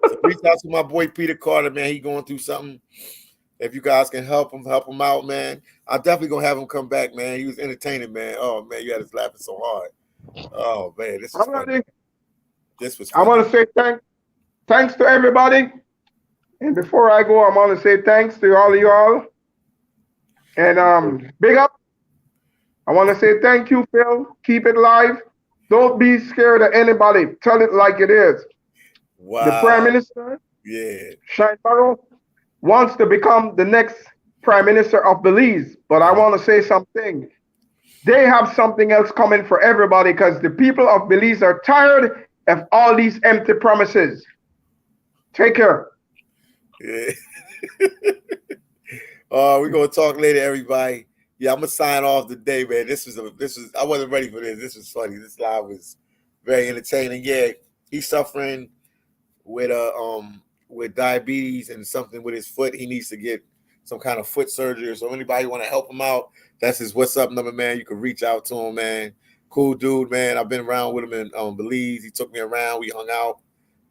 So reach out to my boy Peter Carter, man. He going through something. If you guys can help him out, man. I'm definitely gonna have him come back, man. He was entertaining, man. Oh man, you had us laughing so hard. Oh man, this was funny. This was funny. I want to say thanks to everybody. And before I go, I want to say thanks to all of y'all. And big up. I want to say thank you, Phil. Keep it live. Don't be scared of anybody. Tell it like it is. Wow. The Prime Minister, Shine Barrow, wants to become the next Prime Minister of Belize. But I want to say something. They have something else coming for everybody because the people of Belize are tired of all these empty promises. Take care. Yeah. We're gonna talk later, everybody. Yeah, I'm gonna sign off today, man. This was I wasn't ready for this. This was funny. This live was very entertaining. Yeah, he's suffering with diabetes and something with his foot. He needs to get some kind of foot surgery. So anybody want to help him out, that's his what's up number, man. You can reach out to him, man. Cool dude, man. I've been around with him in Belize. He took me around. We hung out.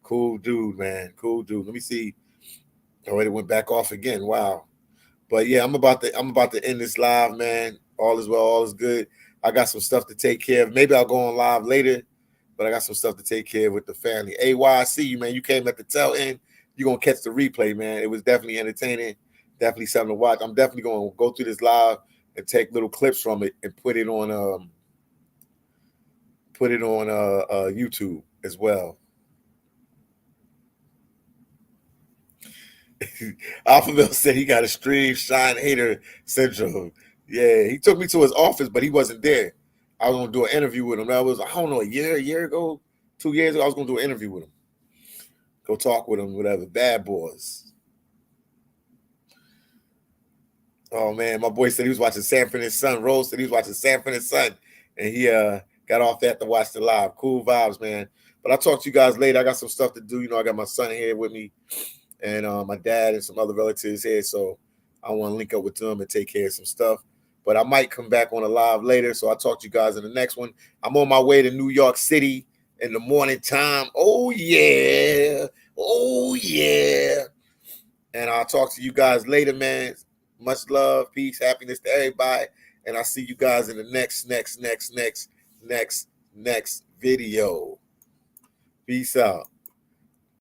Cool dude, man. Cool dude. Let me see. Already went back off again. Wow. But yeah, I'm about to end this live, man. All is well, all is good. I got some stuff to take care of. Maybe I'll go on live later, but I got some stuff to take care of with the family. AY, I see you, man. You came at the tail end. You're gonna catch the replay, man. It was definitely entertaining, definitely something to watch. I'm definitely gonna go through this live and take little clips from it and put it on YouTube as well. Alphaville said he got a extreme Shine hater syndrome. Yeah, he took me to his office, but he wasn't there. I was gonna do an interview with him. That was, I don't know, a year ago, 2 years ago. I was gonna do an interview with him. Go talk with him, whatever. Bad boys. Oh man, my boy said he was watching Sanford and Son. Rose said he was watching Sanford and Son, and he got off that to watch the live. Cool vibes, man. But I'll talk to you guys later. I got some stuff to do. You know, I got my son here with me, and my dad and some other relatives here. So I want to link up with them and take care of some stuff. But I might come back on a live later. So I'll talk to you guys in the next one. I'm on my way to New York City in the morning time. Oh, yeah. Oh, yeah. And I'll talk to you guys later, man. Much love, peace, happiness to everybody. And I'll see you guys in the next video. Peace out.